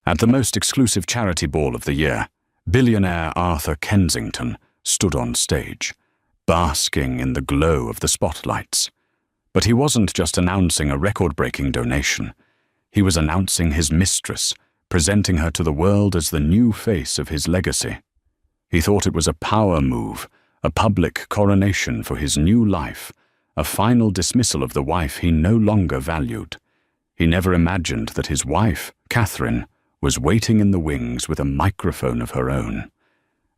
At the most exclusive charity ball of the year, billionaire Arthur Kensington stood on stage, basking in the glow of the spotlights. But he wasn't just announcing a record-breaking donation. He was announcing his mistress, presenting her to the world as the new face of his legacy. He thought it was a power move, a public coronation for his new life, a final dismissal of the wife he no longer valued. He never imagined that his wife, Catherine, was waiting in the wings with a microphone of her own.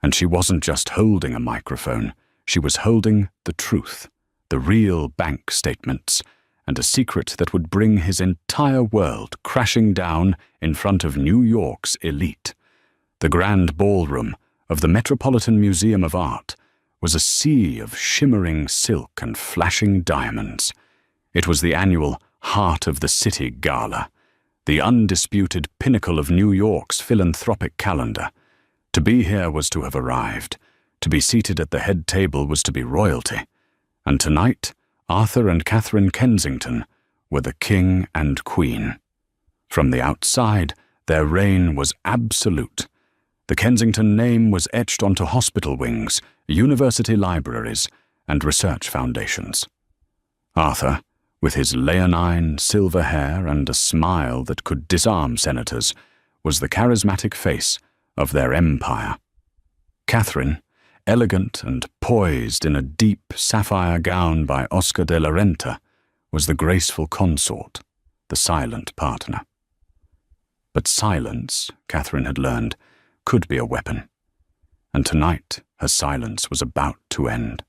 And she wasn't just holding a microphone, she was holding the truth, the real bank statements, and a secret that would bring his entire world crashing down in front of New York's elite. The grand ballroom of the Metropolitan Museum of Art was a sea of shimmering silk and flashing diamonds. It was the annual Heart of the City Gala, the undisputed pinnacle of New York's philanthropic calendar. To be here was to have arrived. To be seated at the head table was to be royalty. And tonight, Arthur and Catherine Kensington were the king and queen. From the outside, their reign was absolute. The Kensington name was etched onto hospital wings, university libraries, and research foundations. Arthur, with his leonine silver hair and a smile that could disarm senators, was the charismatic face of their empire. Catherine, elegant and poised in a deep sapphire gown by Oscar de la Renta, was the graceful consort, the silent partner. But silence, Catherine had learned, could be a weapon, and tonight her silence was about to end.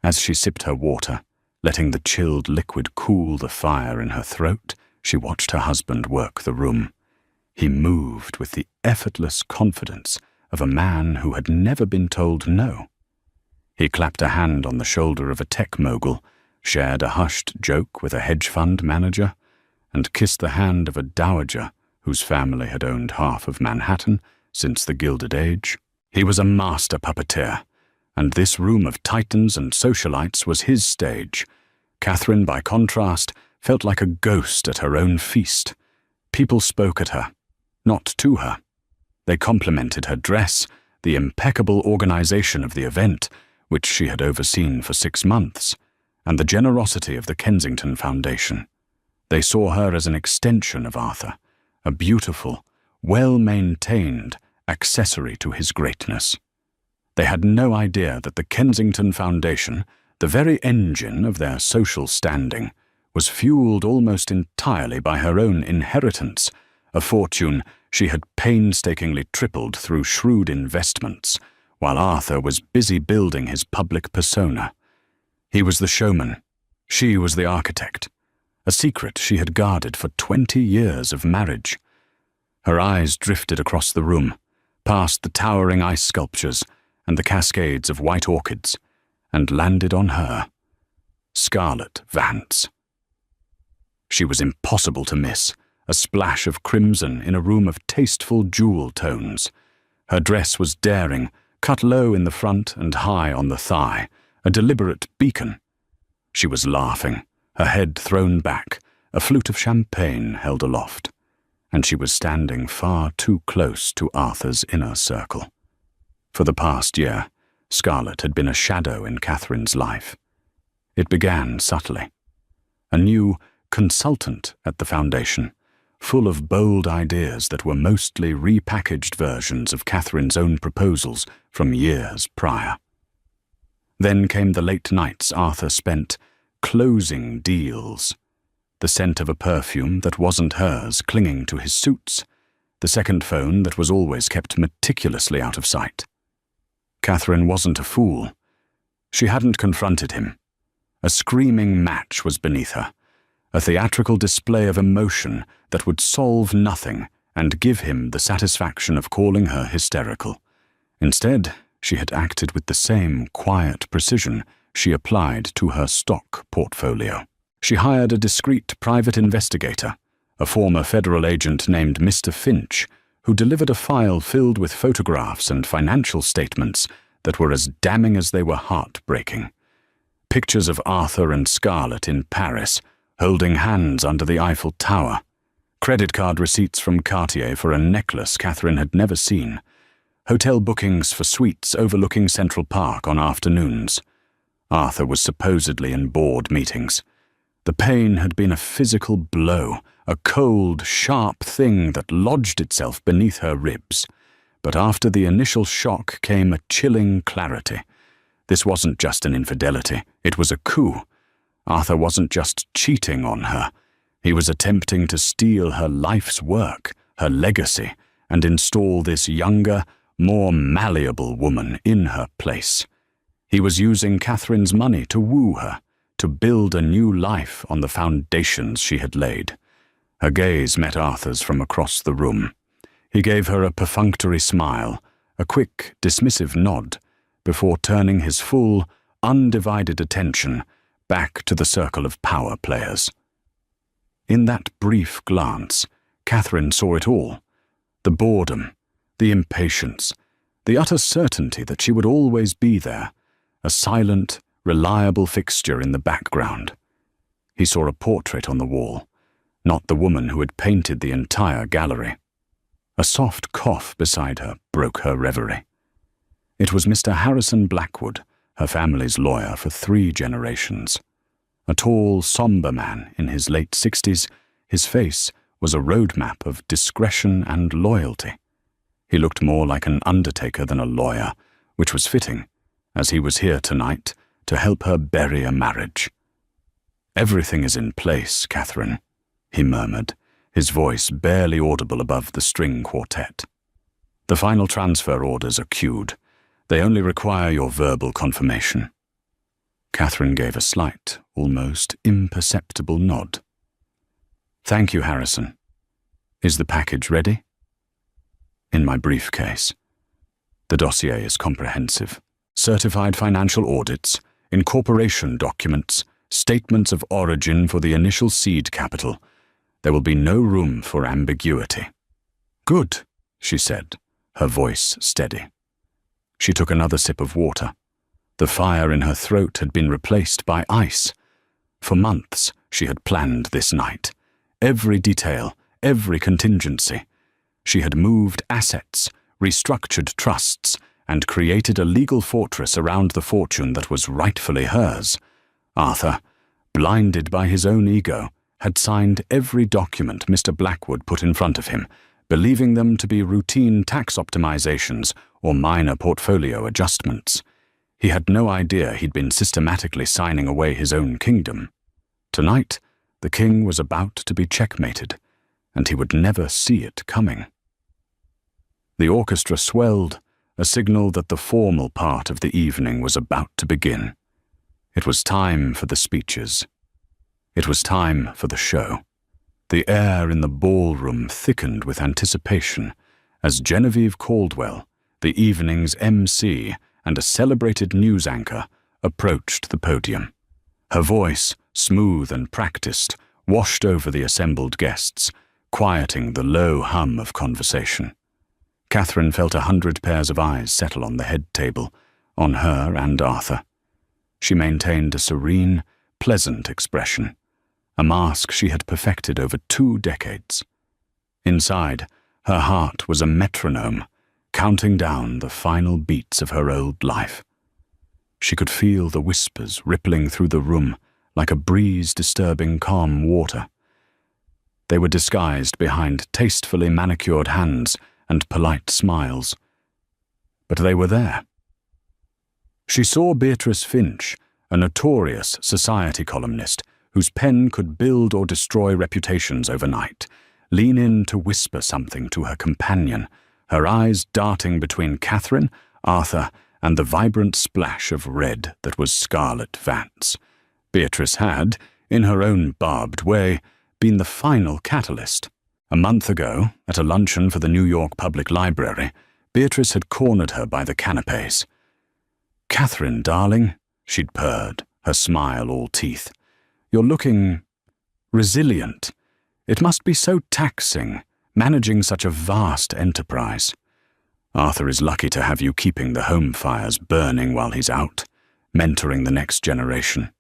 As she sipped her water, letting the chilled liquid cool the fire in her throat, she watched her husband work the room. He moved with the effortless confidence of a man who had never been told no. He clapped a hand on the shoulder of a tech mogul, shared a hushed joke with a hedge fund manager, and kissed the hand of a dowager whose family had owned half of Manhattan since the Gilded Age. He was a master puppeteer, and this room of titans and socialites was his stage. Catherine, by contrast, felt like a ghost at her own feast. People spoke at her, not to her. They complimented her dress, the impeccable organization of the event, which she had overseen for 6 months, and the generosity of the Kensington Foundation. They saw her as an extension of Arthur, a beautiful, well-maintained accessory to his greatness. They had no idea that the Kensington Foundation, the very engine of their social standing, was fueled almost entirely by her own inheritance, a fortune she had painstakingly tripled through shrewd investments, while Arthur was busy building his public persona. He was the showman, she was the architect, a secret she had guarded for 20 years of marriage. Her eyes drifted across the room, past the towering ice sculptures and the cascades of white orchids, and landed on her, Scarlett Vance. She was impossible to miss, a splash of crimson in a room of tasteful jewel tones. Her dress was daring, cut low in the front and high on the thigh, a deliberate beacon. She was laughing, her head thrown back, a flute of champagne held aloft, and she was standing far too close to Arthur's inner circle. For the past year, Scarlett had been a shadow in Catherine's life. It began subtly. A new consultant at the foundation, full of bold ideas that were mostly repackaged versions of Catherine's own proposals from years prior. Then came the late nights Arthur spent closing deals, the scent of a perfume that wasn't hers clinging to his suits, the second phone that was always kept meticulously out of sight. Catherine wasn't a fool. She hadn't confronted him. A screaming match was beneath her, a theatrical display of emotion that would solve nothing and give him the satisfaction of calling her hysterical. Instead, she had acted with the same quiet precision she applied to her stock portfolio. She hired a discreet private investigator, a former federal agent named Mr. Finch, who delivered a file filled with photographs and financial statements that were as damning as they were heartbreaking. Pictures of Arthur and Scarlett in Paris, holding hands under the Eiffel Tower, Credit card receipts from Cartier for a necklace Catherine had never seen. Hotel bookings for suites overlooking Central Park on afternoons. Arthur was supposedly in board meetings. The pain had been a physical blow, a cold, sharp thing that lodged itself beneath her ribs. But after the initial shock came a chilling clarity. This wasn't just an infidelity, it was a coup. Arthur wasn't just cheating on her. He was attempting to steal her life's work, her legacy, and install this younger, more malleable woman in her place. He was using Catherine's money to woo her, to build a new life on the foundations she had laid. Her gaze met Arthur's from across the room. He gave her a perfunctory smile, a quick, dismissive nod, before turning his full, undivided attention back to the circle of power players. In that brief glance, Catherine saw it all. The boredom, the impatience, the utter certainty that she would always be there, a silent, reliable fixture in the background. He saw a portrait on the wall, not the woman who had painted the entire gallery. A soft cough beside her broke her reverie. It was Mr. Harrison Blackwood, her family's lawyer for 3 generations. A tall, somber man in his late 60s, his face was a roadmap of discretion and loyalty. He looked more like an undertaker than a lawyer, which was fitting, as he was here tonight to help her bury a marriage. "Everything is in place, Catherine," he murmured, his voice barely audible above the string quartet. "The final transfer orders are queued. They only require your verbal confirmation." Catherine gave a slight, almost imperceptible nod. "Thank you, Harrison. Is the package ready?" "In my briefcase. The dossier is comprehensive. Certified financial audits, incorporation documents, statements of origin for the initial seed capital. There will be no room for ambiguity." "Good," she said, her voice steady. She took another sip of water. The fire in her throat had been replaced by ice. For months, she had planned this night. Every detail, every contingency. She had moved assets, restructured trusts, and created a legal fortress around the fortune that was rightfully hers. Arthur, blinded by his own ego, had signed every document Mr. Blackwood put in front of him, believing them to be routine tax optimizations or minor portfolio adjustments. He had no idea he'd been systematically signing away his own kingdom. Tonight, the king was about to be checkmated, and he would never see it coming. The orchestra swelled, a signal that the formal part of the evening was about to begin. It was time for the speeches. It was time for the show. The air in the ballroom thickened with anticipation as Genevieve Caldwell, the evening's MC and a celebrated news anchor, approached the podium. Her voice, smooth and practiced, washed over the assembled guests, quieting the low hum of conversation. Catherine felt 100 pairs of eyes settle on the head table, on her and Arthur. She maintained a serene, pleasant expression, a mask she had perfected over 2 decades. Inside, her heart was a metronome, counting down the final beats of her old life. She could feel the whispers rippling through the room like a breeze disturbing calm water. They were disguised behind tastefully manicured hands and polite smiles. But they were there. She saw Beatrice Finch, a notorious society columnist whose pen could build or destroy reputations overnight, lean in to whisper something to her companion, her eyes darting between Catherine, Arthur, and the vibrant splash of red that was Scarlet Vance. Beatrice had, in her own barbed way, been the final catalyst. A month ago, at a luncheon for the New York Public Library, Beatrice had cornered her by the canapes. "Catherine, darling," she'd purred, her smile all teeth. "You're looking resilient. It must be so taxing, managing such a vast enterprise. Arthur is lucky to have you keeping the home fires burning while he's out, mentoring the next generation."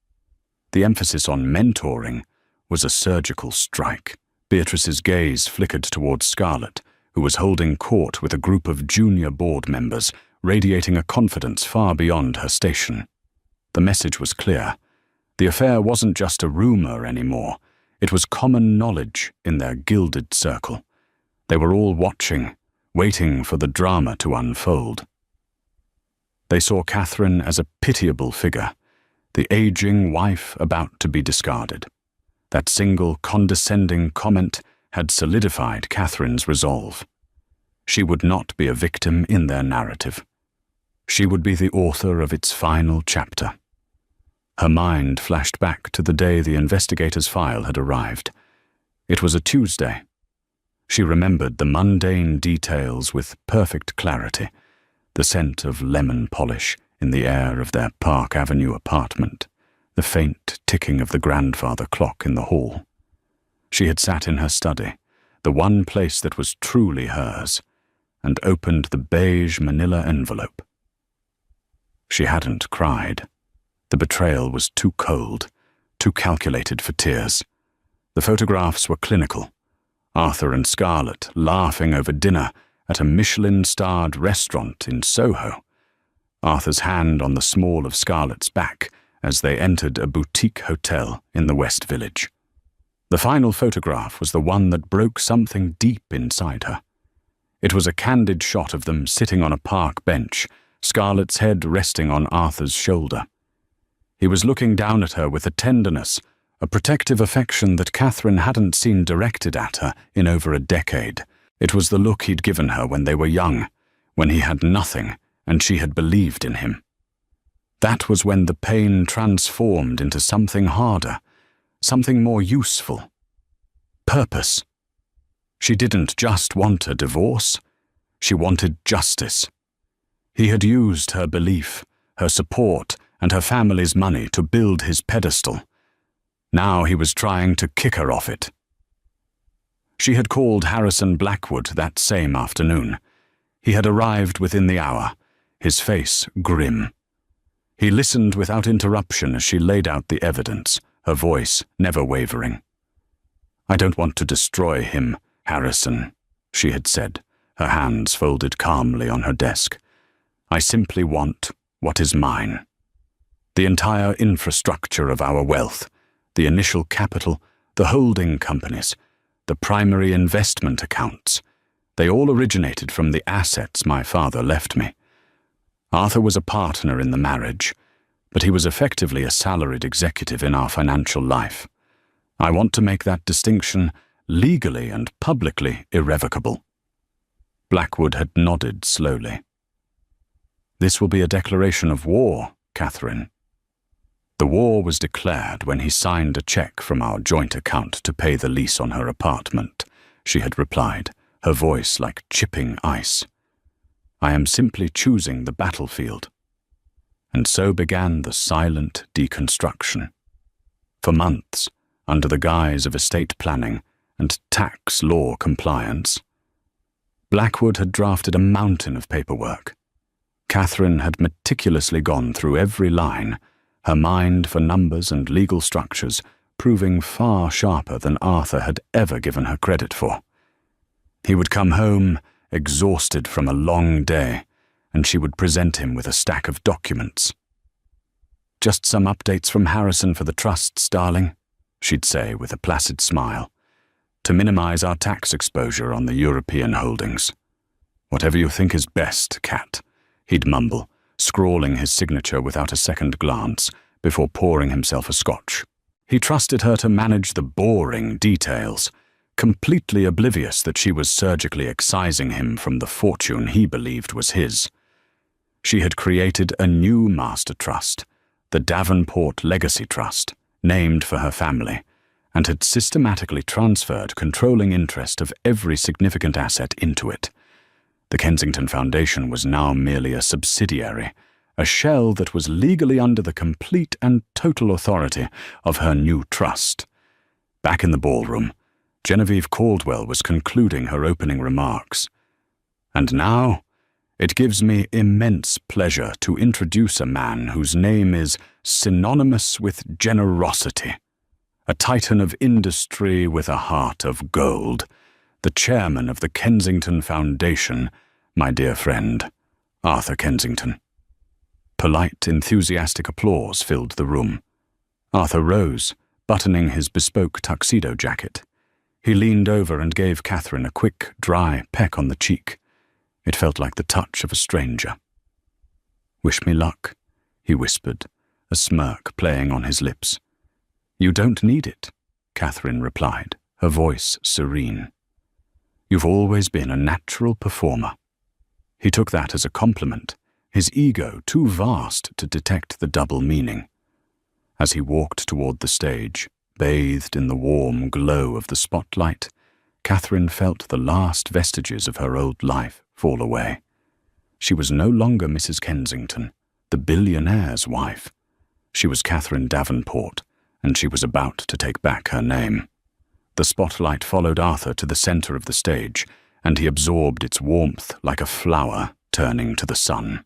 The emphasis on mentoring was a surgical strike. Beatrice's gaze flickered towards Scarlett, who was holding court with a group of junior board members, radiating a confidence far beyond her station. The message was clear. The affair wasn't just a rumor anymore. It was common knowledge in their gilded circle. They were all watching, waiting for the drama to unfold. They saw Catherine as a pitiable figure, the aging wife about to be discarded. That single condescending comment had solidified Catherine's resolve. She would not be a victim in their narrative. She would be the author of its final chapter. Her mind flashed back to the day the investigator's file had arrived. It was a Tuesday. She remembered the mundane details with perfect clarity, the scent of lemon polish in the air of their Park Avenue apartment, the faint ticking of the grandfather clock in the hall. She had sat in her study, the one place that was truly hers, and opened the beige manila envelope. She hadn't cried. The betrayal was too cold, too calculated for tears. The photographs were clinical. Arthur and Scarlett laughing over dinner at a Michelin-starred restaurant in Soho. Arthur's hand on the small of Scarlett's back as they entered a boutique hotel in the West Village. The final photograph was the one that broke something deep inside her. It was a candid shot of them sitting on a park bench, Scarlett's head resting on Arthur's shoulder. He was looking down at her with a tenderness, a protective affection that Catherine hadn't seen directed at her in over a decade. It was the look he'd given her when they were young, when he had nothing and she had believed in him. That was when the pain transformed into something harder, something more useful. Purpose. She didn't just want a divorce, she wanted justice. He had used her belief, her support, and her family's money to build his pedestal. Now he was trying to kick her off it. She had called Harrison Blackwood that same afternoon. He had arrived within the hour, his face grim. He listened without interruption as she laid out the evidence, her voice never wavering. "I don't want to destroy him, Harrison," she had said, her hands folded calmly on her desk. "I simply want what is mine. The entire infrastructure of our wealth, the initial capital, the holding companies, the primary investment accounts, they all originated from the assets my father left me. Arthur was a partner in the marriage, but he was effectively a salaried executive in our financial life. I want to make that distinction legally and publicly irrevocable." Blackwood had nodded slowly. "This will be a declaration of war, Catherine." "The war was declared when he signed a check from our joint account to pay the lease on her apartment," she had replied, her voice like chipping ice. "I am simply choosing the battlefield." And so began the silent deconstruction. For months, under the guise of estate planning and tax law compliance, Blackwood had drafted a mountain of paperwork. Catherine had meticulously gone through every line, her mind for numbers and legal structures proving far sharper than Arthur had ever given her credit for. He would come home, exhausted from a long day, and she would present him with a stack of documents. "Just some updates from Harrison for the trusts, darling," she'd say with a placid smile, "to minimize our tax exposure on the European holdings." "Whatever you think is best, Cat," he'd mumble, scrawling his signature without a second glance before pouring himself a scotch. He trusted her to manage the boring details, completely oblivious that she was surgically excising him from the fortune he believed was his. She had created a new master trust, the Davenport Legacy Trust, named for her family, and had systematically transferred controlling interest of every significant asset into it. The Kensington Foundation was now merely a subsidiary, a shell that was legally under the complete and total authority of her new trust. Back in the ballroom, Genevieve Caldwell was concluding her opening remarks. "And now, it gives me immense pleasure to introduce a man whose name is synonymous with generosity. a titan of industry with a heart of gold, the chairman of the Kensington Foundation, my dear friend, Arthur Kensington. Polite, enthusiastic applause filled the room. Arthur rose, buttoning his bespoke tuxedo jacket. He leaned over and gave Catherine a quick, dry peck on the cheek. It felt like the touch of a stranger. "Wish me luck," he whispered, a smirk playing on his lips. "You don't need it," Catherine replied, her voice serene. "You've always been a natural performer." He took that as a compliment, his ego too vast to detect the double meaning. As he walked toward the stage, bathed in the warm glow of the spotlight, Catherine felt the last vestiges of her old life fall away. She was no longer Mrs. Kensington, the billionaire's wife. She was Catherine Davenport, and she was about to take back her name. The spotlight followed Arthur to the center of the stage, and he absorbed its warmth like a flower turning to the sun.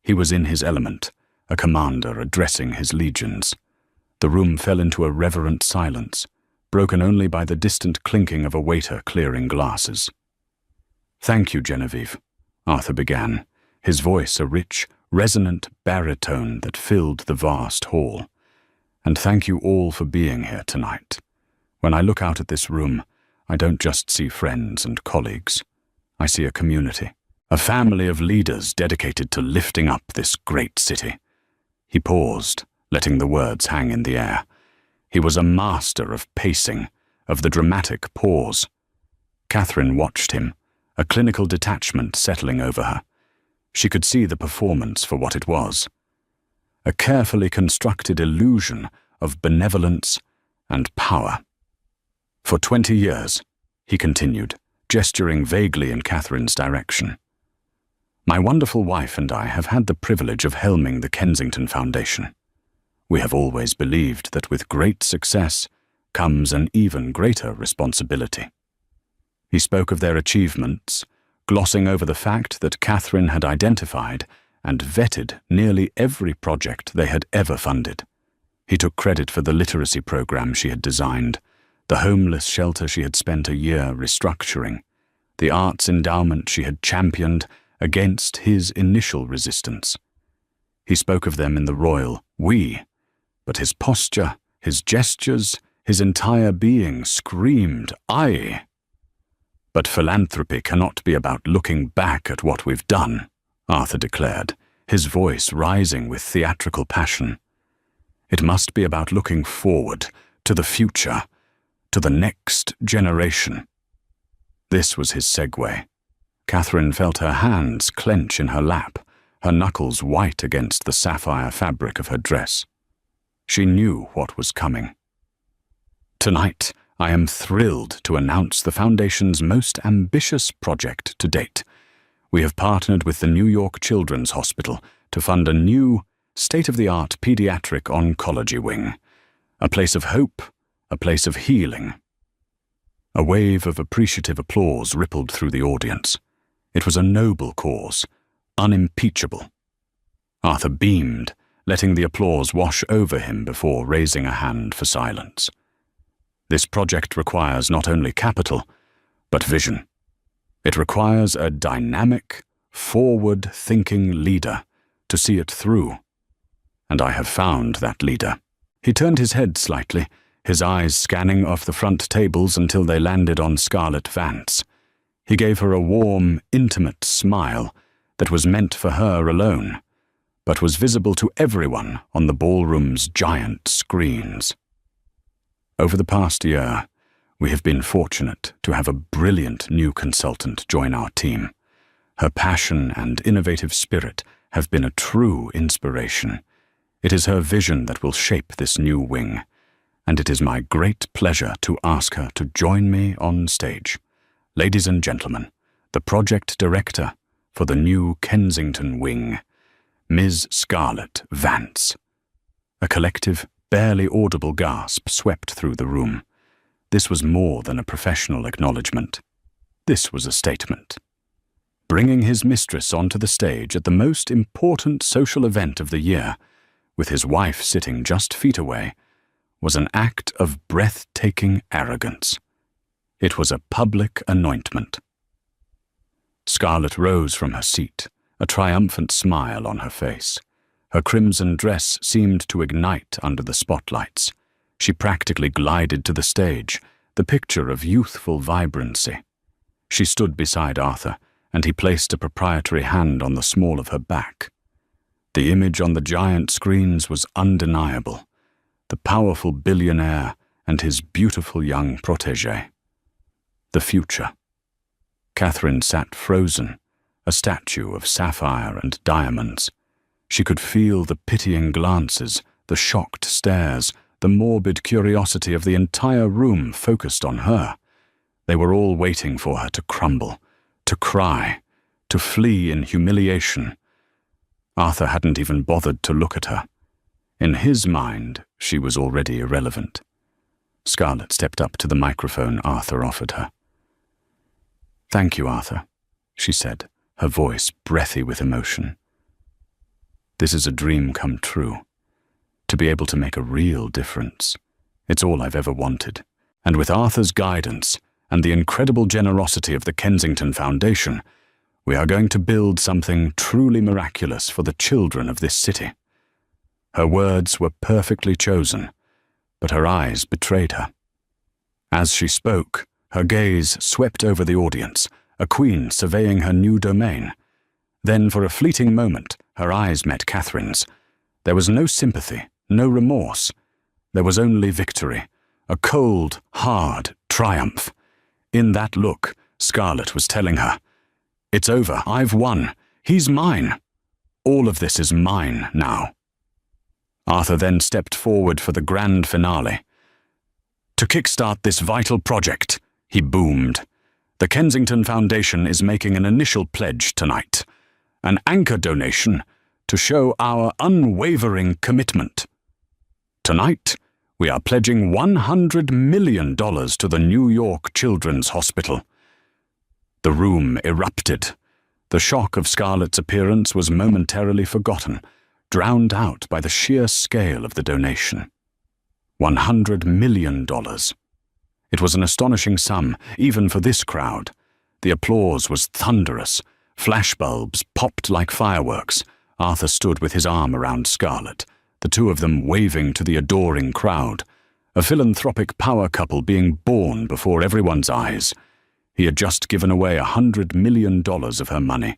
He was in his element, a commander addressing his legions. The room fell into a reverent silence, broken only by the distant clinking of a waiter clearing glasses. "Thank you, Genevieve," Arthur began, his voice a rich, resonant baritone that filled the vast hall. "And thank you all for being here tonight. When I look out at this room, I don't just see friends and colleagues. I see a community, a family of leaders dedicated to lifting up this great city." He paused, letting the words hang in the air. He was a master of pacing, of the dramatic pause. Catherine watched him, a clinical detachment settling over her. She could see the performance for what it was. A carefully constructed illusion of benevolence and power. "For 20 years, he continued, gesturing vaguely in Catherine's direction, "my wonderful wife and I have had the privilege of helming the Kensington Foundation. We have always believed that with great success comes an even greater responsibility." He spoke of their achievements, glossing over the fact that Catherine had identified and vetted nearly every project they had ever funded. He took credit for the literacy program she had designed, the homeless shelter she had spent a year restructuring, the arts endowment she had championed against his initial resistance. He spoke of them in the royal "we," but his posture, his gestures, his entire being screamed "I." "But philanthropy cannot be about looking back at what we've done," Arthur declared, his voice rising with theatrical passion. "It must be about looking forward, to the future, to the next generation." This was his segue. Catherine felt her hands clench in her lap, her knuckles white against the sapphire fabric of her dress. She knew what was coming. "Tonight, I am thrilled to announce the Foundation's most ambitious project to date. We have partnered with the New York Children's Hospital to fund a new, state-of-the-art pediatric oncology wing, a place of hope, a place of healing." A wave of appreciative applause rippled through the audience. It was a noble cause, unimpeachable. Arthur beamed, letting the applause wash over him before raising a hand for silence. This project requires not only capital, but vision. It requires a dynamic, forward-thinking leader to see it through. And I have found that leader. He turned his head slightly, his eyes scanning off the front tables until they landed on Scarlett Vance. He gave her a warm, intimate smile that was meant for her alone, but was visible to everyone on the ballroom's giant screens. Over the past year, we have been fortunate to have a brilliant new consultant join our team. Her passion and innovative spirit have been a true inspiration. It is her vision that will shape this new wing, and it is my great pleasure to ask her to join me on stage. Ladies and gentlemen, the project director for the new Kensington wing, Ms. Scarlett Vance. A collective, barely audible gasp swept through the room. This was more than a professional acknowledgement. This was a statement. Bringing his mistress onto the stage at the most important social event of the year, with his wife sitting just feet away, was an act of breathtaking arrogance. It was a public anointment. Scarlett rose from her seat, a triumphant smile on her face. Her crimson dress seemed to ignite under the spotlights. She practically glided to the stage, the picture of youthful vibrancy. She stood beside Arthur, and he placed a proprietary hand on the small of her back. The image on the giant screens was undeniable. The powerful billionaire and his beautiful young protégé. The future. Catherine sat frozen, a statue of sapphire and diamonds. She could feel the pitying glances, the shocked stares, the morbid curiosity of the entire room focused on her. They were all waiting for her to crumble, to cry, to flee in humiliation. Arthur hadn't even bothered to look at her. In his mind, she was already irrelevant. Scarlett stepped up to the microphone Arthur offered her. "Thank you, Arthur," she said, her voice breathy with emotion. "This is a dream come true. To be able to make a real difference. It's all I've ever wanted. And with Arthur's guidance and the incredible generosity of the Kensington Foundation, we are going to build something truly miraculous for the children of this city." Her words were perfectly chosen, but her eyes betrayed her. As she spoke, her gaze swept over the audience, a queen surveying her new domain. Then, for a fleeting moment, her eyes met Catherine's. There was no sympathy, no remorse. There was only victory, a cold, hard triumph. In that look, Scarlett was telling her, "It's over, I've won, he's mine. All of this is mine now." Arthur then stepped forward for the grand finale. "To kickstart this vital project," he boomed, "the Kensington Foundation is making an initial pledge tonight, an anchor donation to show our unwavering commitment. Tonight, we are pledging $100 million to the New York Children's Hospital." The room erupted. The shock of Scarlett's appearance was momentarily forgotten, drowned out by the sheer scale of the donation. $100 million. It was an astonishing sum, even for this crowd. The applause was thunderous. Flashbulbs popped like fireworks. Arthur stood with his arm around Scarlett, the two of them waving to the adoring crowd. A philanthropic power couple being born before everyone's eyes. He had just given away $100 million of her money.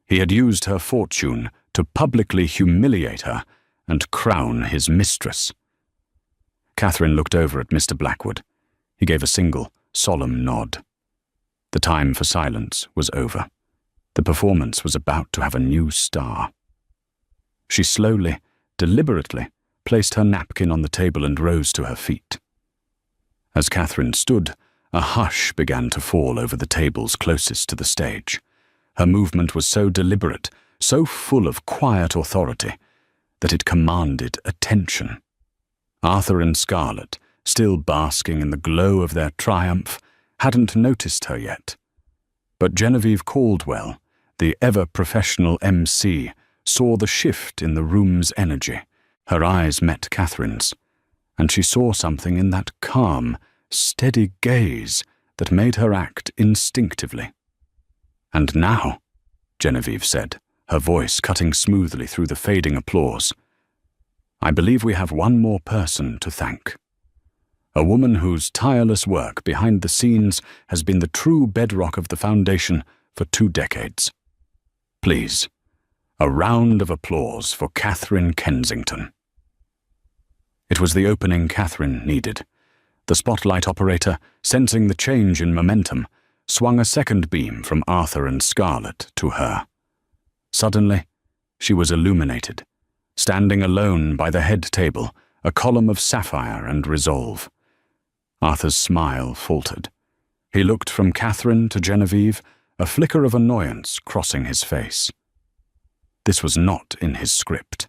He had used her fortune to publicly humiliate her and crown his mistress. Catherine looked over at Mr. Blackwood. He gave a single, solemn nod. The time for silence was over. The performance was about to have a new star. She slowly, deliberately, placed her napkin on the table and rose to her feet. As Catherine stood, a hush began to fall over the tables closest to the stage. Her movement was so deliberate, so full of quiet authority, that it commanded attention. Arthur and Scarlett, still basking in the glow of their triumph, hadn't noticed her yet. But Genevieve Caldwell, the ever-professional MC, saw the shift in the room's energy. Her eyes met Catherine's, and she saw something in that calm, steady gaze that made her act instinctively. "And now," Genevieve said, her voice cutting smoothly through the fading applause, "I believe we have one more person to thank. A woman whose tireless work behind the scenes has been the true bedrock of the foundation for 2 decades. Please, a round of applause for Catherine Kensington." It was the opening Catherine needed. The spotlight operator, sensing the change in momentum, swung a second beam from Arthur and Scarlett to her. Suddenly, she was illuminated, standing alone by the head table, a column of sapphire and resolve. Arthur's smile faltered. He looked from Catherine to Genevieve, a flicker of annoyance crossing his face. This was not in his script.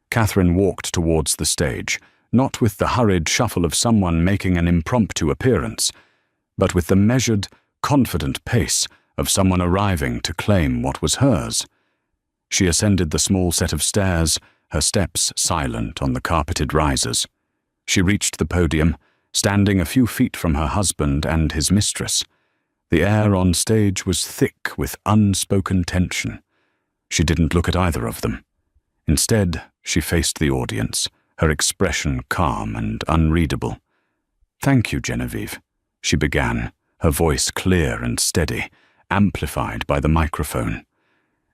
Catherine walked towards the stage, not with the hurried shuffle of someone making an impromptu appearance, but with the measured, confident pace of someone arriving to claim what was hers. She ascended the small set of stairs, her steps silent on the carpeted risers. She reached the podium, standing a few feet from her husband and his mistress. The air on stage was thick with unspoken tension. She didn't look at either of them. Instead, she faced the audience, her expression calm and unreadable. "Thank you, Genevieve," she began, her voice clear and steady, amplified by the microphone.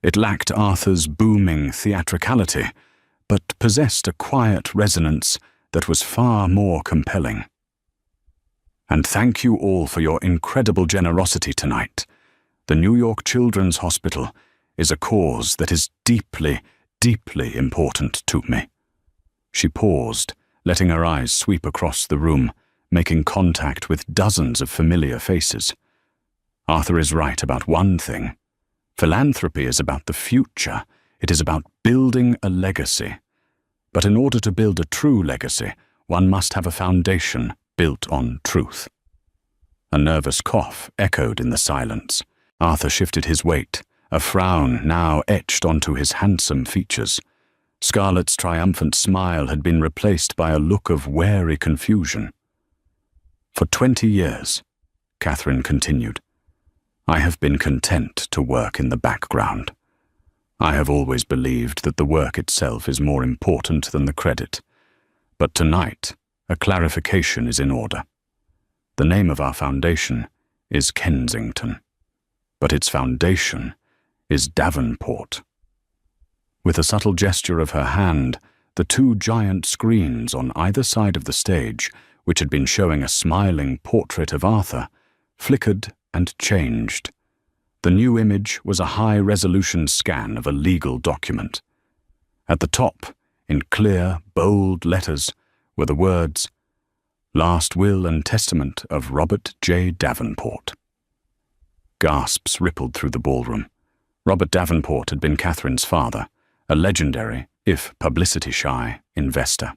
It lacked Arthur's booming theatricality, but possessed a quiet resonance that was far more compelling. "And thank you all for your incredible generosity tonight. The New York Children's Hospital is a cause that is deeply, deeply important to me." She paused, letting her eyes sweep across the room, making contact with dozens of familiar faces. Arthur is right about one thing. Philanthropy is about the future. It is about building a legacy. But in order to build a true legacy, one must have a foundation built on truth. A nervous cough echoed in the silence. Arthur shifted his weight, a frown now etched onto his handsome features. Scarlett's triumphant smile had been replaced by a look of wary confusion. "For 20 years," Catherine continued, "I have been content to work in the background. I have always believed that the work itself is more important than the credit. But tonight, a clarification is in order. The name of our foundation is Kensington, but its foundation is Davenport." With a subtle gesture of her hand, the two giant screens on either side of the stage, which had been showing a smiling portrait of Arthur, flickered and changed. The new image was a high-resolution scan of a legal document. At the top, in clear, bold letters, were the words, "Last Will and Testament of Robert J. Davenport." Gasps rippled through the ballroom. Robert Davenport had been Catherine's father, a legendary, if publicity-shy, investor.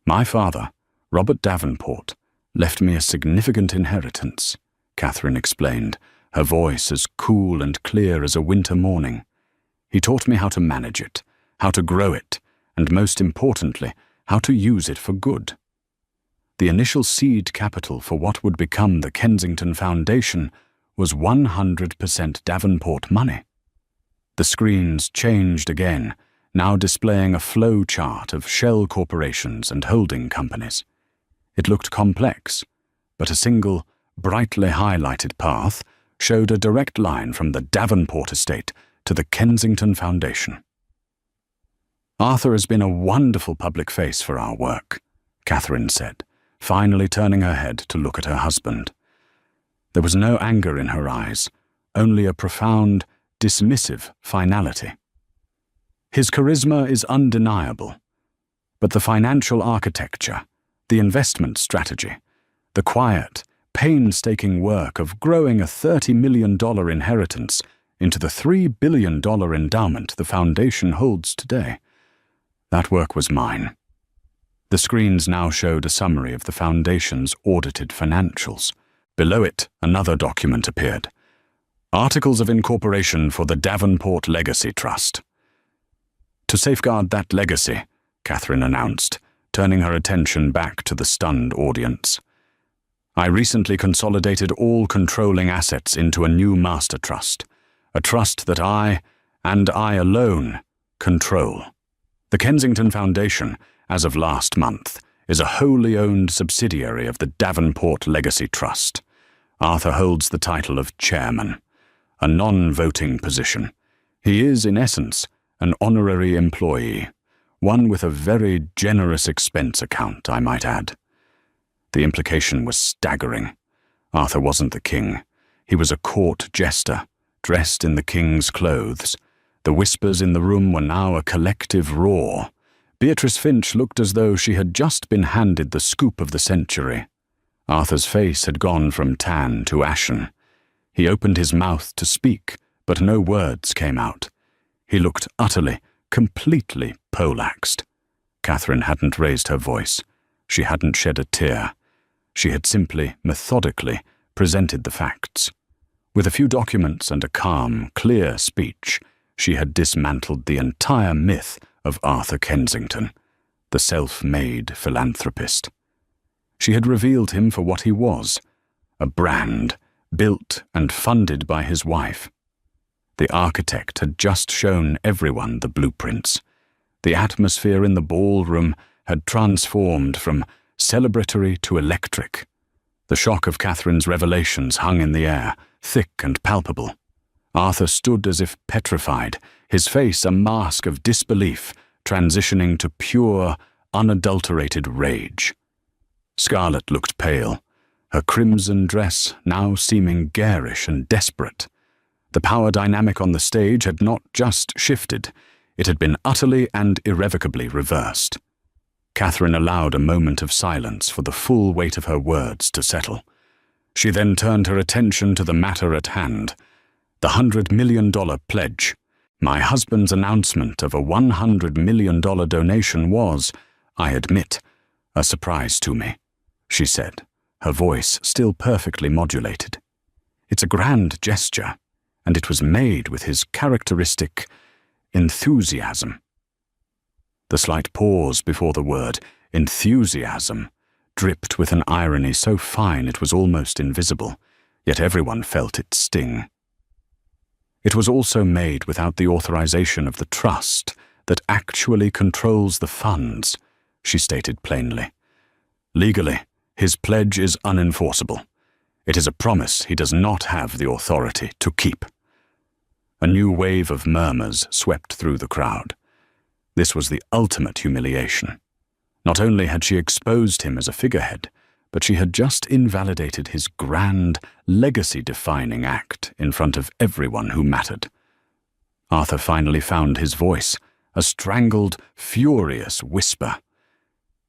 "My father, Robert Davenport, left me a significant inheritance," Catherine explained, her voice as cool and clear as a winter morning. "He taught me how to manage it, how to grow it, and most importantly, how to use it for good. The initial seed capital for what would become the Kensington Foundation was 100% Davenport money." The screens changed again, now displaying a flow chart of shell corporations and holding companies. It looked complex, but a single, brightly highlighted path showed a direct line from the Davenport estate to the Kensington Foundation. "Arthur has been a wonderful public face for our work," Catherine said, finally turning her head to look at her husband. There was no anger in her eyes, only a profound, dismissive finality. "His charisma is undeniable, but the financial architecture, the investment strategy, the quiet, painstaking work of growing a $30 million inheritance into the $3 billion endowment the foundation holds today, that work was mine." The screens now showed a summary of the foundation's audited financials. Below it, another document appeared. "Articles of Incorporation for the Davenport Legacy Trust." "To safeguard that legacy," Catherine announced, turning her attention back to the stunned audience, "I recently consolidated all controlling assets into a new master trust, a trust that I, and I alone, control. The Kensington Foundation, as of last month, is a wholly owned subsidiary of the Davenport Legacy Trust. Arthur holds the title of chairman, a non-voting position. He is, in essence, an honorary employee, one with a very generous expense account, I might add." The implication was staggering. Arthur wasn't the king. He was a court jester, dressed in the king's clothes. The whispers in the room were now a collective roar. Beatrice Finch looked as though she had just been handed the scoop of the century. Arthur's face had gone from tan to ashen. He opened his mouth to speak, but no words came out. He looked utterly, completely poleaxed. Catherine hadn't raised her voice. She hadn't shed a tear. She had simply, methodically, presented the facts. With a few documents and a calm, clear speech, she had dismantled the entire myth of Arthur Kensington. the self-made philanthropist. She had revealed him for what he was, a brand built and funded by his wife. The architect had just shown everyone the blueprints. The atmosphere in the ballroom had transformed from celebratory to electric. The shock of Catherine's revelations hung in the air, thick and palpable. Arthur stood as if petrified, his face a mask of disbelief, transitioning to pure, unadulterated rage. Scarlett looked pale, her crimson dress now seeming garish and desperate. The power dynamic on the stage had not just shifted, it had been utterly and irrevocably reversed. Catherine allowed a moment of silence for the full weight of her words to settle. She then turned her attention to the matter at hand, the $100 million pledge. My husband's announcement of a $100 million donation was, I admit, a surprise to me, she said, her voice still perfectly modulated. It's a grand gesture, and it was made with his characteristic enthusiasm. The slight pause before the word enthusiasm dripped with an irony so fine it was almost invisible, yet everyone felt its sting. It was also made without the authorization of the trust that actually controls the funds, she stated plainly. Legally, his pledge is unenforceable. It is a promise he does not have the authority to keep. A new wave of murmurs swept through the crowd. This was the ultimate humiliation. Not only had she exposed him as a figurehead, but she had just invalidated his grand, legacy-defining act in front of everyone who mattered. Arthur finally found his voice, a strangled, furious whisper.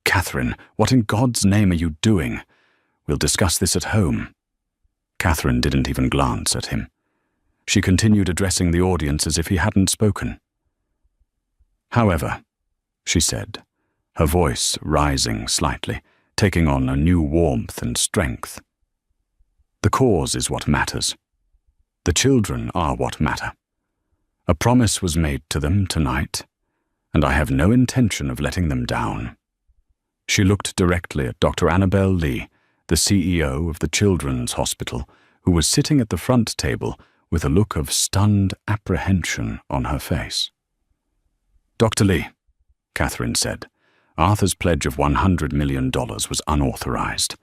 "Catherine, what in God's name are you doing? We'll discuss this at home." Catherine didn't even glance at him. She continued addressing the audience as if he hadn't spoken. "However," she said, her voice rising slightly, taking on a new warmth and strength, "the cause is what matters. The children are what matter. A promise was made to them tonight, and I have no intention of letting them down." She looked directly at Dr. Annabelle Lee, the CEO of the Children's Hospital, who was sitting at the front table with a look of stunned apprehension on her face. "Dr. Lee," Catherine said, "Arthur's pledge of $100 million was unauthorized,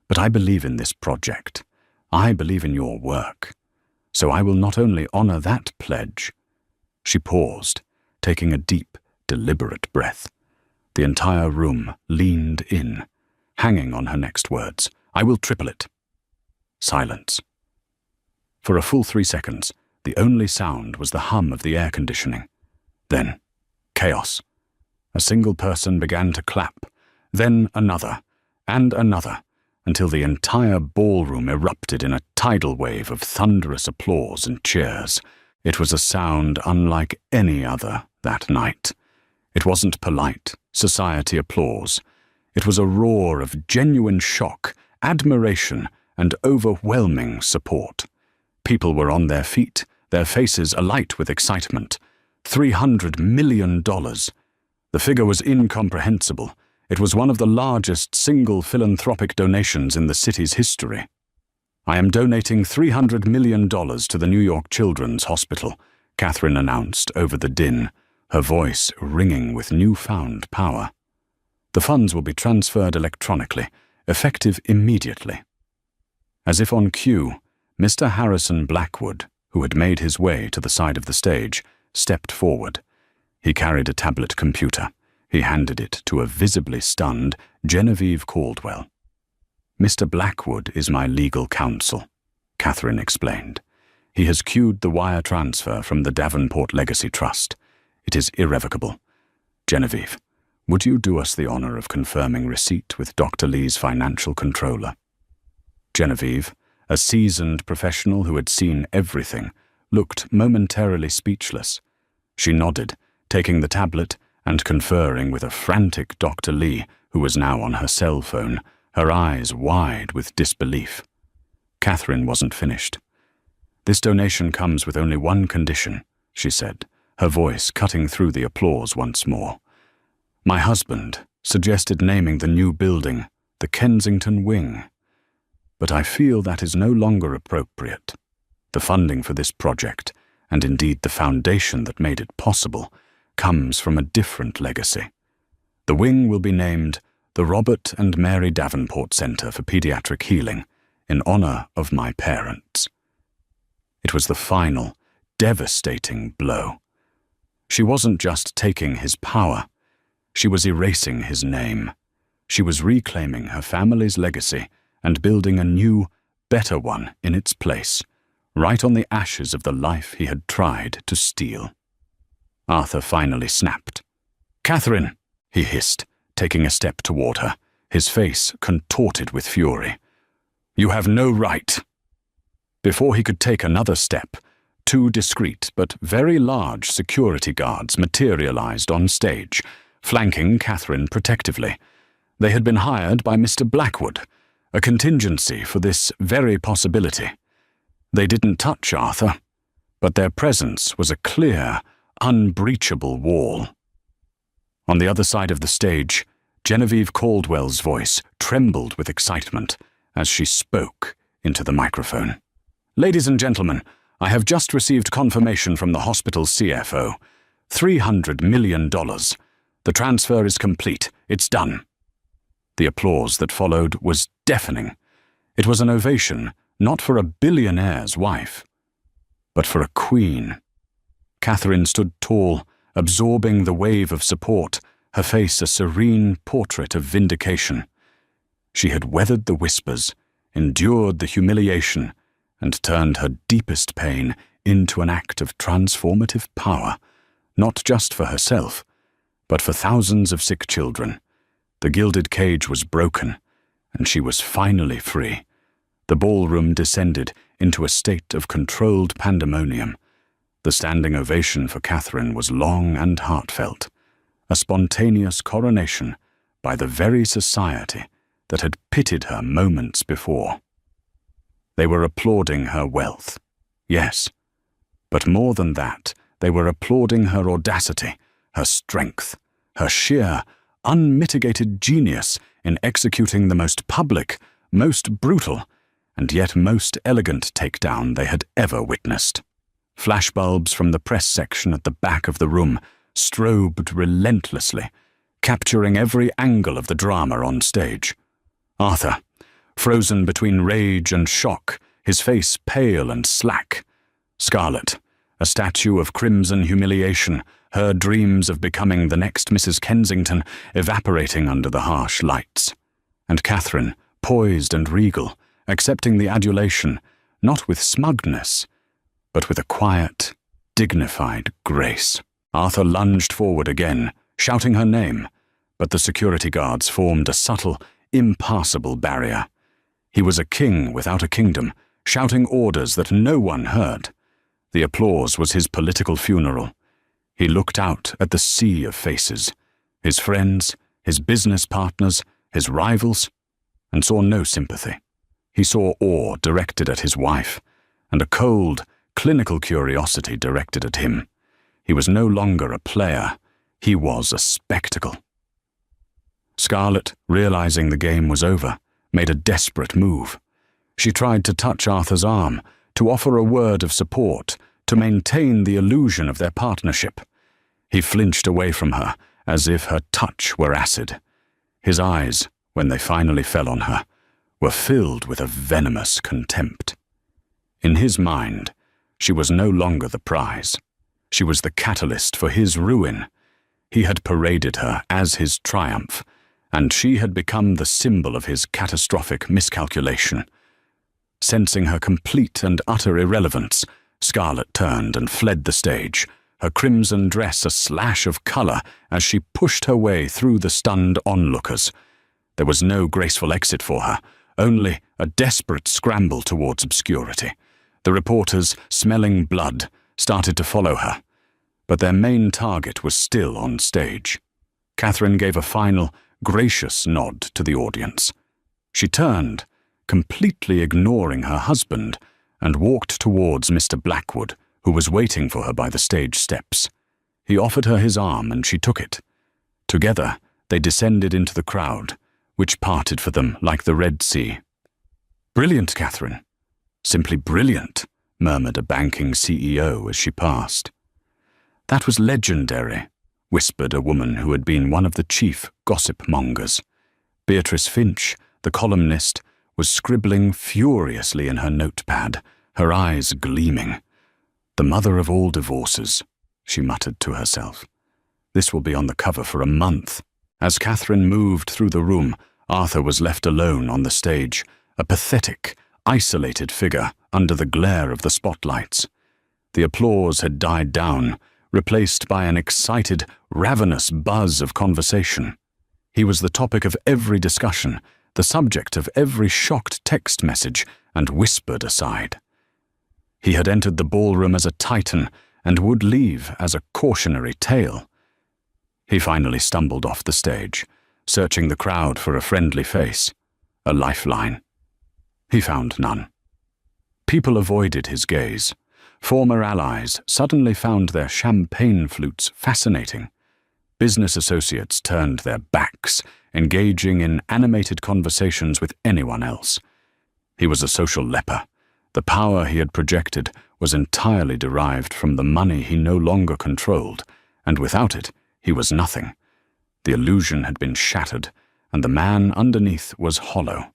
but I believe in this project. I believe in your work. So I will not only honor that pledge." She paused, taking a deep, deliberate breath. The entire room leaned in, hanging on her next words. "I will triple it." Silence. For a full 3 seconds, the only sound was the hum of the air conditioning. Then, chaos. A single person began to clap, then another, and another, until the entire ballroom erupted in a tidal wave of thunderous applause and cheers. It was a sound unlike any other that night. It wasn't polite society applause. It was a roar of genuine shock, admiration, and overwhelming support. People were on their feet, their faces alight with excitement. $300 million. The figure was incomprehensible. It was one of the largest single philanthropic donations in the city's history. "I am donating $300 million to the New York Children's Hospital," Catherine announced over the din, her voice ringing with newfound power. "The funds will be transferred electronically, effective immediately." As if on cue, Mr. Harrison Blackwood, who had made his way to the side of the stage, stepped forward. He carried a tablet computer. He handed it to a visibly stunned Genevieve Caldwell. "Mr. Blackwood is my legal counsel," Catherine explained. "He has queued the wire transfer from the Davenport Legacy Trust. It is irrevocable. Genevieve, would you do us the honor of confirming receipt with Dr. Lee's financial controller?" Genevieve, a seasoned professional who had seen everything, looked momentarily speechless. She nodded, taking the tablet and conferring with a frantic Dr. Lee, who was now on her cell phone, her eyes wide with disbelief. Catherine wasn't finished. "This donation comes with only one condition," she said, her voice cutting through the applause once more. My husband suggested naming the new building the Kensington Wing, but I feel that is no longer appropriate. The funding for this project, and indeed the foundation that made it possible, comes from a different legacy. The wing will be named the Robert and Mary Davenport Center for Pediatric Healing, in honor of my parents. It was the final, devastating blow. She wasn't just taking his power, she was erasing his name. She was reclaiming her family's legacy and building a new, better one in its place, right on the ashes of the life he had tried to steal. Arthur finally snapped. "Catherine," he hissed, taking a step toward her, his face contorted with fury. "You have no right." Before he could take another step, two discreet but very large security guards materialized on stage, flanking Catherine protectively. They had been hired by Mr. Blackwood, a contingency for this very possibility. They didn't touch Arthur, but their presence was a clear, unbreachable wall. On the other side of the stage, Genevieve Caldwell's voice trembled with excitement as she spoke into the microphone. "Ladies and gentlemen, I have just received confirmation from the hospital's CFO. $300 million. The transfer is complete. It's done." The applause that followed was deafening. It was an ovation, not for a billionaire's wife, but for a queen. Catherine stood tall, absorbing the wave of support, her face a serene portrait of vindication. She had weathered the whispers, endured the humiliation, and turned her deepest pain into an act of transformative power, not just for herself, but for thousands of sick children. The gilded cage was broken, and she was finally free. The ballroom descended into a state of controlled pandemonium. The standing ovation for Catherine was long and heartfelt, a spontaneous coronation by the very society that had pitied her moments before. They were applauding her wealth, yes, but more than that, they were applauding her audacity, her strength, her sheer, unmitigated genius in executing the most public, most brutal, and yet most elegant takedown they had ever witnessed. Flashbulbs from the press section at the back of the room strobed relentlessly, capturing every angle of the drama on stage. Arthur, frozen between rage and shock, his face pale and slack. Scarlett, a statue of crimson humiliation, her dreams of becoming the next Mrs. Kensington evaporating under the harsh lights. And Catherine, poised and regal, accepting the adulation, not with smugness, but with a quiet, dignified grace. Arthur lunged forward again, shouting her name, but the security guards formed a subtle, impassable barrier. He was a king without a kingdom, shouting orders that no one heard. The applause was his political funeral. He looked out at the sea of faces, his friends, his business partners, his rivals, and saw no sympathy. He saw awe directed at his wife, and a cold, clinical curiosity directed at him. He was no longer a player, he was a spectacle. Scarlett, realizing the game was over, made a desperate move. She tried to touch Arthur's arm, to offer a word of support, to maintain the illusion of their partnership. He flinched away from her, as if her touch were acid. His eyes, when they finally fell on her, were filled with a venomous contempt. In his mind, she was no longer the prize. She was the catalyst for his ruin. He had paraded her as his triumph, and she had become the symbol of his catastrophic miscalculation. Sensing her complete and utter irrelevance, Scarlett turned and fled the stage, her crimson dress a slash of color as she pushed her way through the stunned onlookers. There was no graceful exit for her, only a desperate scramble towards obscurity. The reporters, smelling blood, started to follow her, but their main target was still on stage. Catherine gave a final, gracious nod to the audience. She turned, completely ignoring her husband, and walked towards Mr. Blackwood, who was waiting for her by the stage steps. He offered her his arm, and she took it. Together, they descended into the crowd, which parted for them like the Red Sea. "Brilliant, Catherine. Simply brilliant," murmured a banking CEO as she passed. "That was legendary," whispered a woman who had been one of the chief gossip-mongers. Beatrice Finch, the columnist, was scribbling furiously in her notepad, her eyes gleaming. "The mother of all divorces," she muttered to herself. "This will be on the cover for a month." As Catherine moved through the room, Arthur was left alone on the stage, a pathetic, isolated figure under the glare of the spotlights. The applause had died down, replaced by an excited, ravenous buzz of conversation. He was the topic of every discussion, the subject of every shocked text message and whispered aside. He had entered the ballroom as a titan and would leave as a cautionary tale. He finally stumbled off the stage, searching the crowd for a friendly face, a lifeline. He found none. People avoided his gaze. Former allies suddenly found their champagne flutes fascinating. Business associates turned their backs, engaging in animated conversations with anyone else. He was a social leper. The power he had projected was entirely derived from the money he no longer controlled, and without it, he was nothing. The illusion had been shattered, and the man underneath was hollow.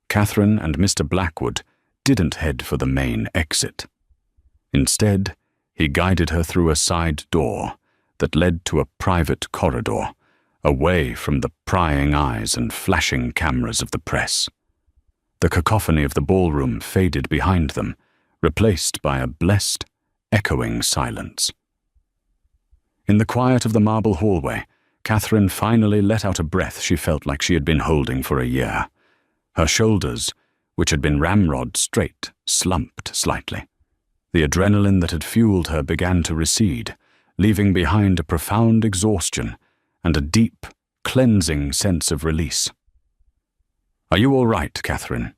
Catherine and Mr. Blackwood didn't head for the main exit. Instead, he guided her through a side door that led to a private corridor, away from the prying eyes and flashing cameras of the press. The cacophony of the ballroom faded behind them, replaced by a blessed, echoing silence. In the quiet of the marble hallway, Catherine finally let out a breath she felt like she had been holding for a year. Her shoulders, which had been ramrod straight, slumped slightly. The adrenaline that had fueled her began to recede, leaving behind a profound exhaustion and a deep, cleansing sense of release. "Are you all right, Catherine?"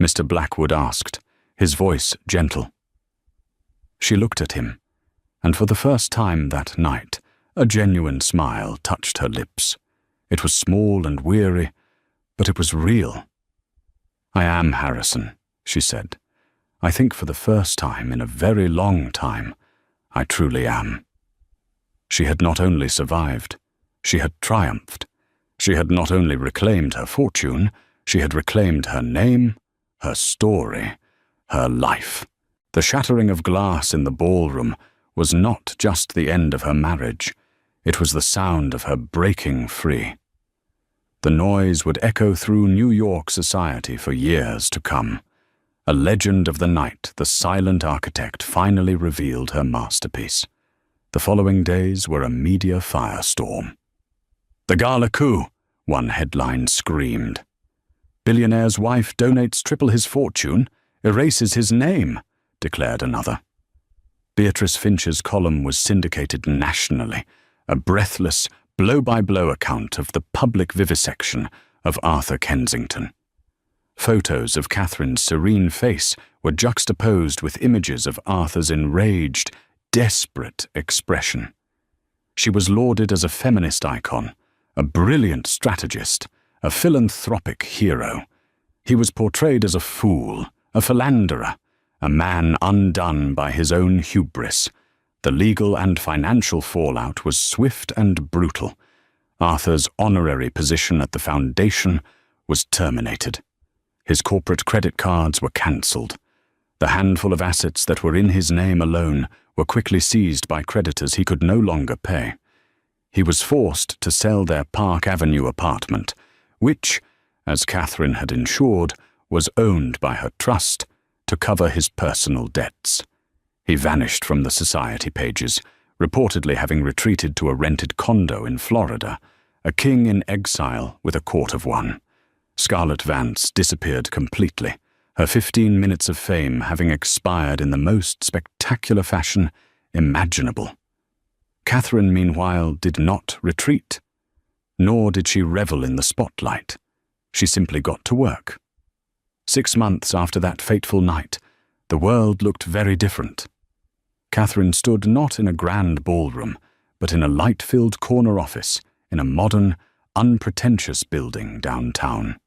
Mr. Blackwood asked, his voice gentle. She looked at him, and for the first time that night, a genuine smile touched her lips. It was small and weary, but it was real. "I am Harrison," she said. "I think for the first time in a very long time, I truly am." She had not only survived, she had triumphed. She had not only reclaimed her fortune, she had reclaimed her name, her story, her life. The shattering of glass in the ballroom was not just the end of her marriage, it was the sound of her breaking free. The noise would echo through New York society for years to come. A legend of the night the silent architect finally revealed her masterpiece. The following days were a media firestorm. "The gala coup," one headline screamed. "Billionaire's wife donates triple his fortune, erases his name," declared another. Beatrice Finch's column was syndicated nationally, a breathless, blow-by-blow account of the public vivisection of Arthur Kensington. Photos of Catherine's serene face were juxtaposed with images of Arthur's enraged, desperate expression. She was lauded as a feminist icon, a brilliant strategist, a philanthropic hero. He was portrayed as a fool, a philanderer, a man undone by his own hubris. The legal and financial fallout was swift and brutal. Arthur's honorary position at the foundation was terminated. His corporate credit cards were cancelled. The handful of assets that were in his name alone were quickly seized by creditors he could no longer pay. He was forced to sell their Park Avenue apartment, which, as Catherine had ensured, was owned by her trust to cover his personal debts. He vanished from the society pages, reportedly having retreated to a rented condo in Florida, a king in exile with a court of one. Scarlett Vance disappeared completely, her 15 minutes of fame having expired in the most spectacular fashion imaginable. Catherine, meanwhile, did not retreat, nor did she revel in the spotlight. She simply got to work. 6 months after that fateful night, the world looked very different. Catherine stood not in a grand ballroom, but in a light-filled corner office in a modern, unpretentious building downtown.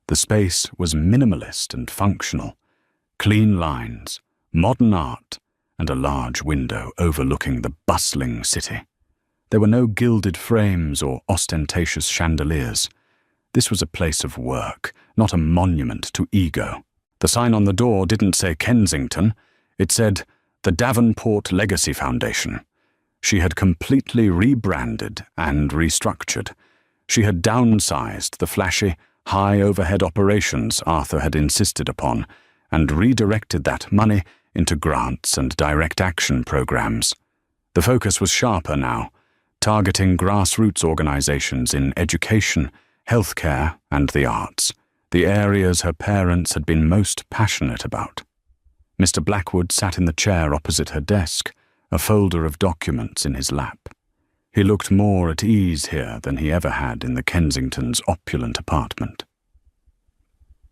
The space was minimalist and functional. Clean lines, modern art, and a large window overlooking the bustling city. There were no gilded frames or ostentatious chandeliers. This was a place of work, not a monument to ego. The sign on the door didn't say Kensington. It said, "The Davenport Legacy Foundation." She had completely rebranded and restructured. She had downsized the flashy, high overhead operations Arthur had insisted upon and redirected that money into grants and direct action programs. The focus was sharper now, targeting grassroots organizations in education, healthcare, and the arts, the areas her parents had been most passionate about. Mr. Blackwood sat in the chair opposite her desk, a folder of documents in his lap. He looked more at ease here than he ever had in the Kensington's opulent apartment.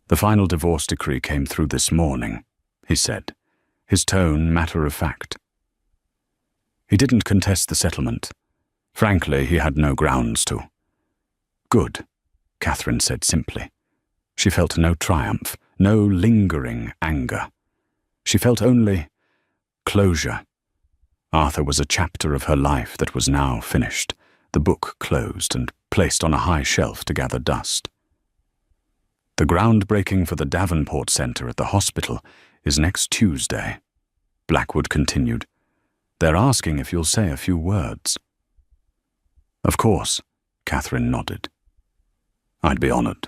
"The final divorce decree came through this morning," he said, his tone matter-of-fact. He didn't contest the settlement. Frankly, he had no grounds to. "Good," Catherine said simply. She felt no triumph, no lingering anger. She felt only closure. Arthur was a chapter of her life that was now finished, the book closed and placed on a high shelf to gather dust. "The groundbreaking for the Davenport Center at the hospital is next Tuesday," Blackwood continued. "They're asking if you'll say a few words." "Of course," Catherine nodded. "I'd be honored."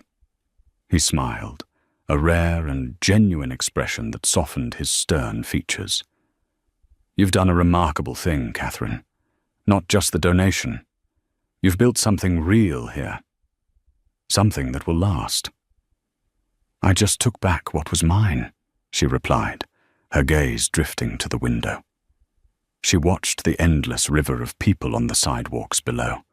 He smiled, a rare and genuine expression that softened his stern features. "You've done a remarkable thing, Catherine. Not just the donation. You've built something real here. Something that will last." "I just took back what was mine," she replied, her gaze drifting to the window. She watched the endless river of people on the sidewalks below.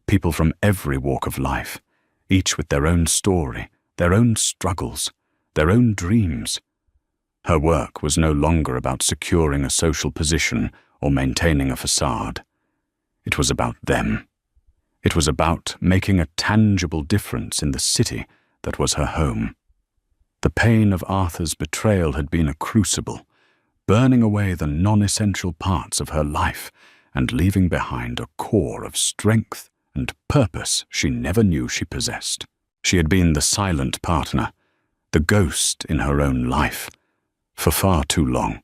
People from every walk of life, each with their own story, their own struggles, their own dreams. Her work was no longer about securing a social position or maintaining a facade. It was about them. It was about making a tangible difference in the city that was her home. The pain of Arthur's betrayal had been a crucible, burning away the non-essential parts of her life and leaving behind a core of strength and purpose she never knew she possessed. She had been the silent partner, the ghost in her own life, for far too long.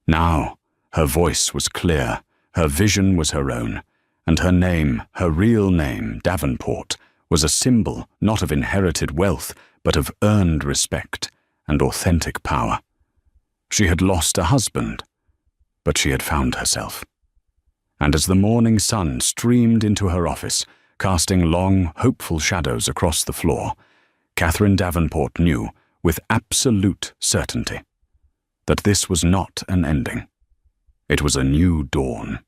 Now, her voice was clear, her vision was her own, and her name, her real name, Davenport, was a symbol not of inherited wealth, but of earned respect and authentic power. She had lost a husband, but she had found herself. And as the morning sun streamed into her office, casting long, hopeful shadows across the floor, Catherine Davenport knew, with absolute certainty, that this was not an ending. It was a new dawn.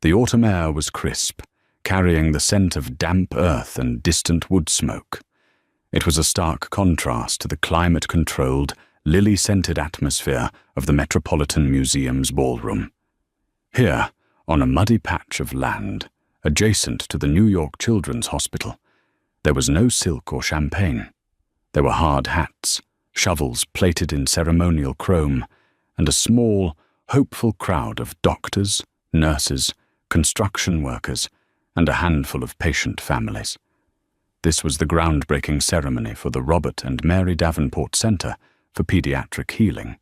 The autumn air was crisp, carrying the scent of damp earth and distant wood smoke. It was a stark contrast to the climate-controlled, lily-scented atmosphere of the Metropolitan Museum's ballroom. Here, on a muddy patch of land, adjacent to the New York Children's Hospital, there was no silk or champagne. There were hard hats, shovels plated in ceremonial chrome, and a small, hopeful crowd of doctors, nurses, construction workers, and a handful of patient families. This was the groundbreaking ceremony for the Robert and Mary Davenport Center for Pediatric Healing.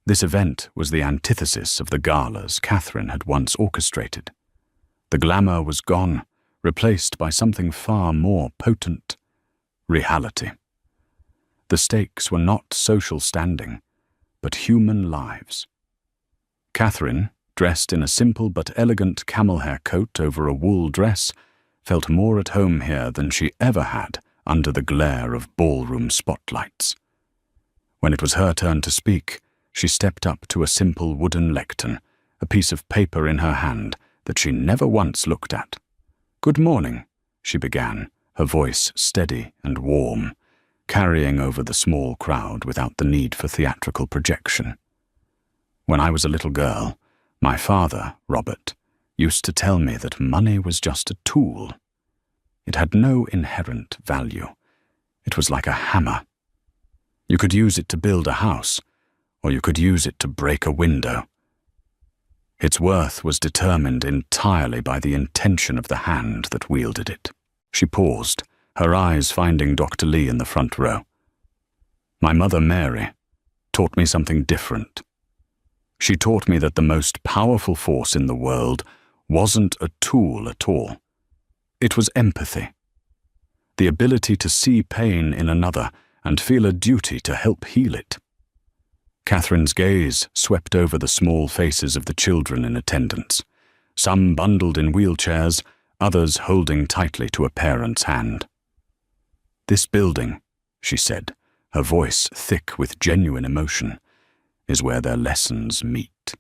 This event was the antithesis of the galas Catherine had once orchestrated. The glamour was gone, replaced by something far more potent: reality. The stakes were not social standing, but human lives. Catherine, dressed in a simple but elegant camel hair coat over a wool dress, felt more at home here than she ever had under the glare of ballroom spotlights. When it was her turn to speak, she stepped up to a simple wooden lectern, a piece of paper in her hand that she never once looked at. "Good morning," she began, her voice steady and warm, carrying over the small crowd without the need for theatrical projection. "When I was a little girl, my father, Robert, used to tell me that money was just a tool. It had no inherent value. It was like a hammer. You could use it to build a house, or you could use it to break a window. Its worth was determined entirely by the intention of the hand that wielded it. She paused, her eyes finding Dr. Lee in the front row. My mother, Mary, taught me something different. She taught me that the most powerful force in the world wasn't a tool at all. It was empathy. The ability to see pain in another and feel a duty to help heal it. Catherine's gaze swept over the small faces of the children in attendance, some bundled in wheelchairs, others holding tightly to a parent's hand. "This building," she said, her voice thick with genuine emotion, "is where their lessons meet.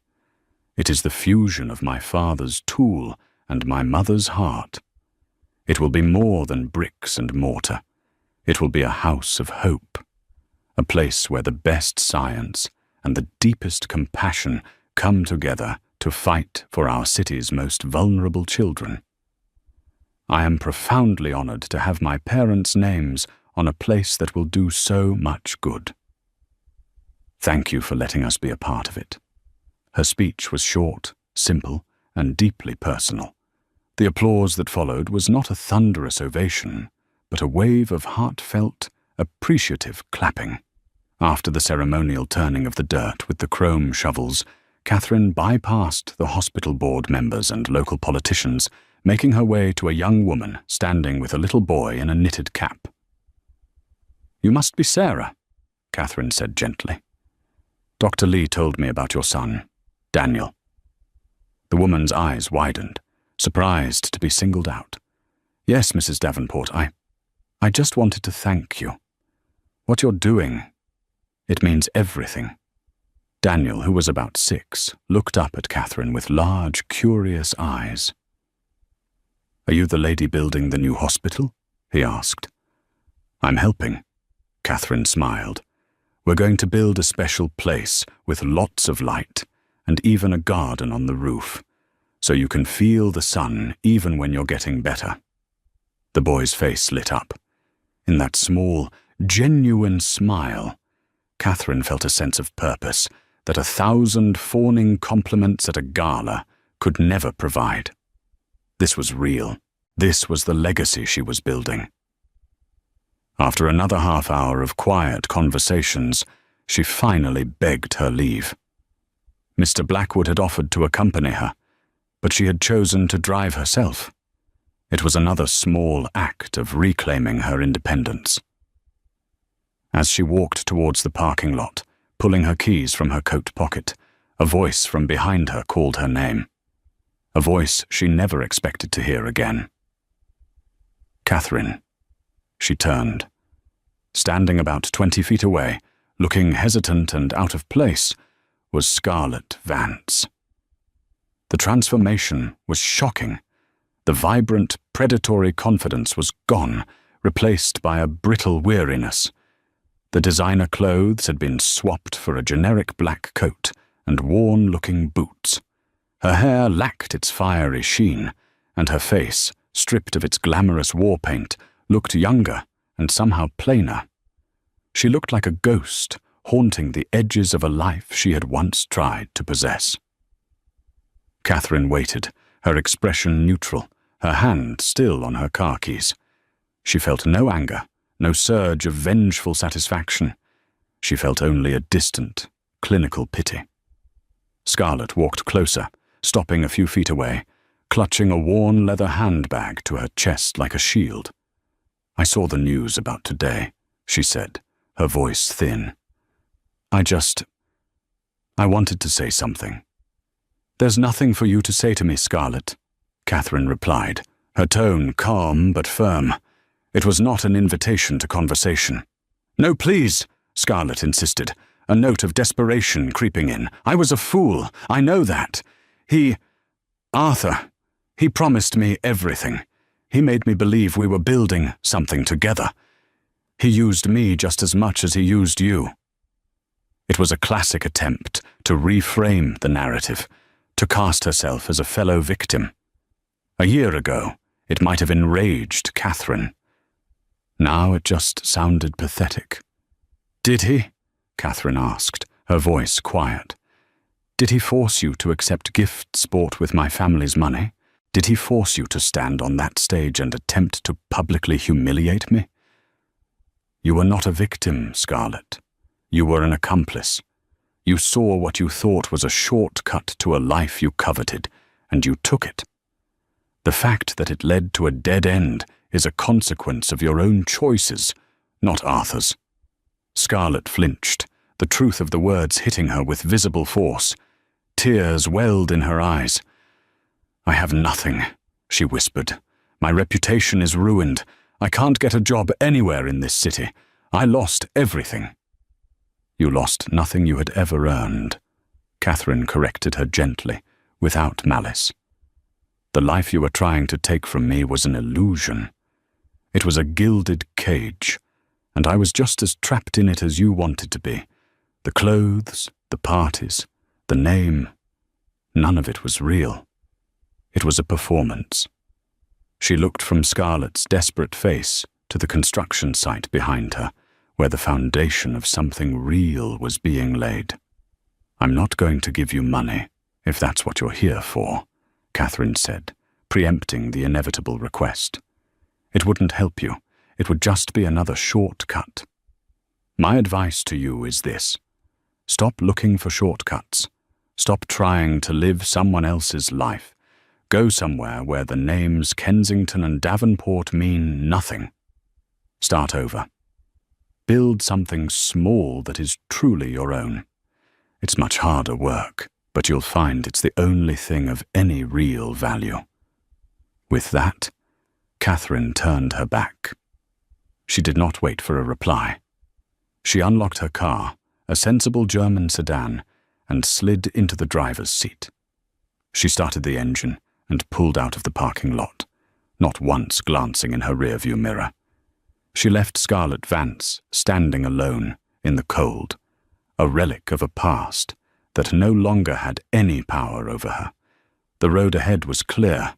It is the fusion of my father's tool and my mother's heart. It will be more than bricks and mortar. It will be a house of hope, a place where the best science and the deepest compassion come together to fight for our city's most vulnerable children. I am profoundly honored to have my parents' names on a place that will do so much good. Thank you for letting us be a part of it." Her speech was short, simple, and deeply personal. The applause that followed was not a thunderous ovation, but a wave of heartfelt, appreciative clapping. After the ceremonial turning of the dirt with the chrome shovels, Catherine bypassed the hospital board members and local politicians, making her way to a young woman standing with a little boy in a knitted cap. "You must be Sarah," Catherine said gently. "Dr. Lee told me about your son, Daniel." The woman's eyes widened, surprised to be singled out. "Yes, Mrs. Davenport, I just wanted to thank you. What you're doing, it means everything." Daniel, who was about 6, looked up at Catherine with large, curious eyes. "Are you the lady building the new hospital?" he asked. "I'm helping," Catherine smiled. "We're going to build a special place with lots of light and even a garden on the roof, so you can feel the sun even when you're getting better." The boy's face lit up. In that small, genuine smile, Catherine felt a sense of purpose that 1,000 fawning compliments at a gala could never provide. This was real. This was the legacy she was building. After another half hour of quiet conversations, she finally begged her leave. Mr. Blackwood had offered to accompany her, but she had chosen to drive herself. It was another small act of reclaiming her independence. As she walked towards the parking lot, pulling her keys from her coat pocket, a voice from behind her called her name. A voice she never expected to hear again. "Catherine." She turned. Standing about 20 feet away, looking hesitant and out of place, was Scarlett Vance. The transformation was shocking. The vibrant, predatory confidence was gone, replaced by a brittle weariness. The designer clothes had been swapped for a generic black coat and worn-looking boots. Her hair lacked its fiery sheen, and her face, stripped of its glamorous war paint, looked younger and somehow plainer. She looked like a ghost, haunting the edges of a life she had once tried to possess. Catherine waited, her expression neutral, her hand still on her car keys. She felt no anger, no surge of vengeful satisfaction. She felt only a distant, clinical pity. Scarlett walked closer, stopping a few feet away, clutching a worn leather handbag to her chest like a shield. "I saw the news about today," she said, her voice thin. I wanted to say something." "There's nothing for you to say to me, Scarlett," Catherine replied, her tone calm but firm. It was not an invitation to conversation. "No, please," Scarlett insisted, a note of desperation creeping in. "I was a fool. I know that. Arthur, he promised me everything. He made me believe we were building something together. He used me just as much as he used you." It was a classic attempt to reframe the narrative, to cast herself as a fellow victim. A year ago, it might have enraged Catherine. Now it just sounded pathetic. "Did he?" Catherine asked, her voice quiet. "Did he force you to accept gifts bought with my family's money? Did he force you to stand on that stage and attempt to publicly humiliate me?" "You were not a victim, Scarlett. You were an accomplice. You saw what you thought was a shortcut to a life you coveted, and you took it. The fact that it led to a dead end is a consequence of your own choices, not Arthur's." Scarlett flinched, the truth of the words hitting her with visible force. Tears welled in her eyes. "I have nothing," she whispered. "My reputation is ruined. I can't get a job anywhere in this city. I lost everything." "You lost nothing you had ever earned," Catherine corrected her gently, without malice. "The life you were trying to take from me was an illusion. It was a gilded cage, and I was just as trapped in it as you wanted to be. The clothes, the parties, the name, none of it was real. It was a performance." She looked from Scarlett's desperate face to the construction site behind her, where the foundation of something real was being laid. "I'm not going to give you money, if that's what you're here for," Catherine said, preempting the inevitable request. "It wouldn't help you. It would just be another shortcut. My advice to you is this. Stop looking for shortcuts. Stop trying to live someone else's life. Go somewhere where the names Kensington and Davenport mean nothing. Start over. Build something small that is truly your own. It's much harder work, but you'll find it's the only thing of any real value." With that, Catherine turned her back. She did not wait for a reply. She unlocked her car, a sensible German sedan, and slid into the driver's seat. She started the engine and pulled out of the parking lot, not once glancing in her rearview mirror. She left Scarlett Vance standing alone in the cold, a relic of a past that no longer had any power over her. The road ahead was clear,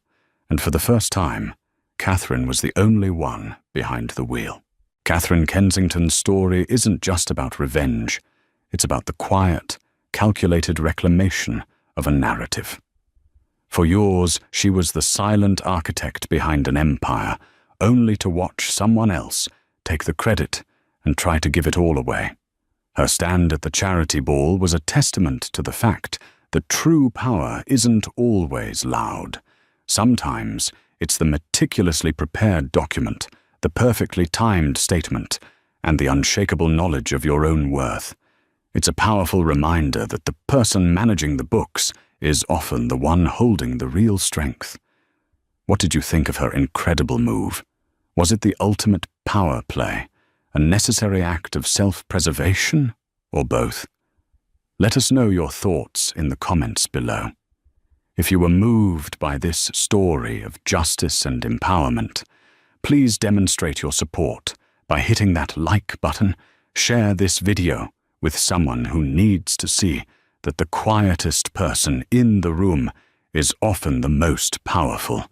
and for the first time, Catherine was the only one behind the wheel. Catherine Kensington's story isn't just about revenge. It's about the quiet, calculated reclamation of a narrative. For yours, she was the silent architect behind an empire, only to watch someone else take the credit and try to give it all away. Her stand at the charity ball was a testament to the fact that true power isn't always loud. Sometimes it's the meticulously prepared document, the perfectly timed statement, and the unshakable knowledge of your own worth. It's a powerful reminder that the person managing the books is often the one holding the real strength. What did you think of her incredible move? Was it the ultimate power play, a necessary act of self-preservation, or both? Let us know your thoughts in the comments below. If you were moved by this story of justice and empowerment, please demonstrate your support by hitting that like button. Share this video with someone who needs to see that the quietest person in the room is often the most powerful.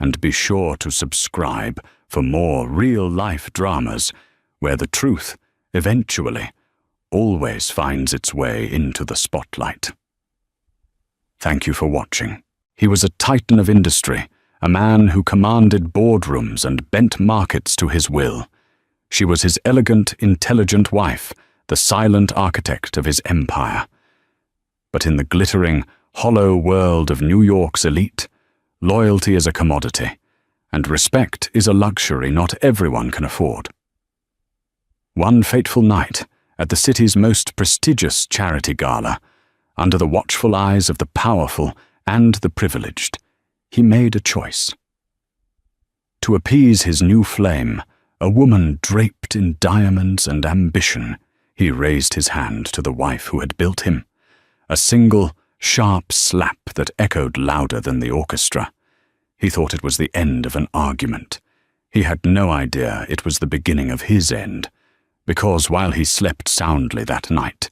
And be sure to subscribe for more real-life dramas where the truth, eventually, always finds its way into the spotlight. Thank you for watching. He was a titan of industry, a man who commanded boardrooms and bent markets to his will. She was his elegant, intelligent wife, the silent architect of his empire. But in the glittering, hollow world of New York's elite, loyalty is a commodity, and respect is a luxury not everyone can afford. One fateful night, at the city's most prestigious charity gala, under the watchful eyes of the powerful and the privileged, he made a choice. To appease his new flame, a woman draped in diamonds and ambition, he raised his hand to the wife who had built him. A single, sharp slap that echoed louder than the orchestra. He thought it was the end of an argument. He had no idea it was the beginning of his end, because while he slept soundly that night,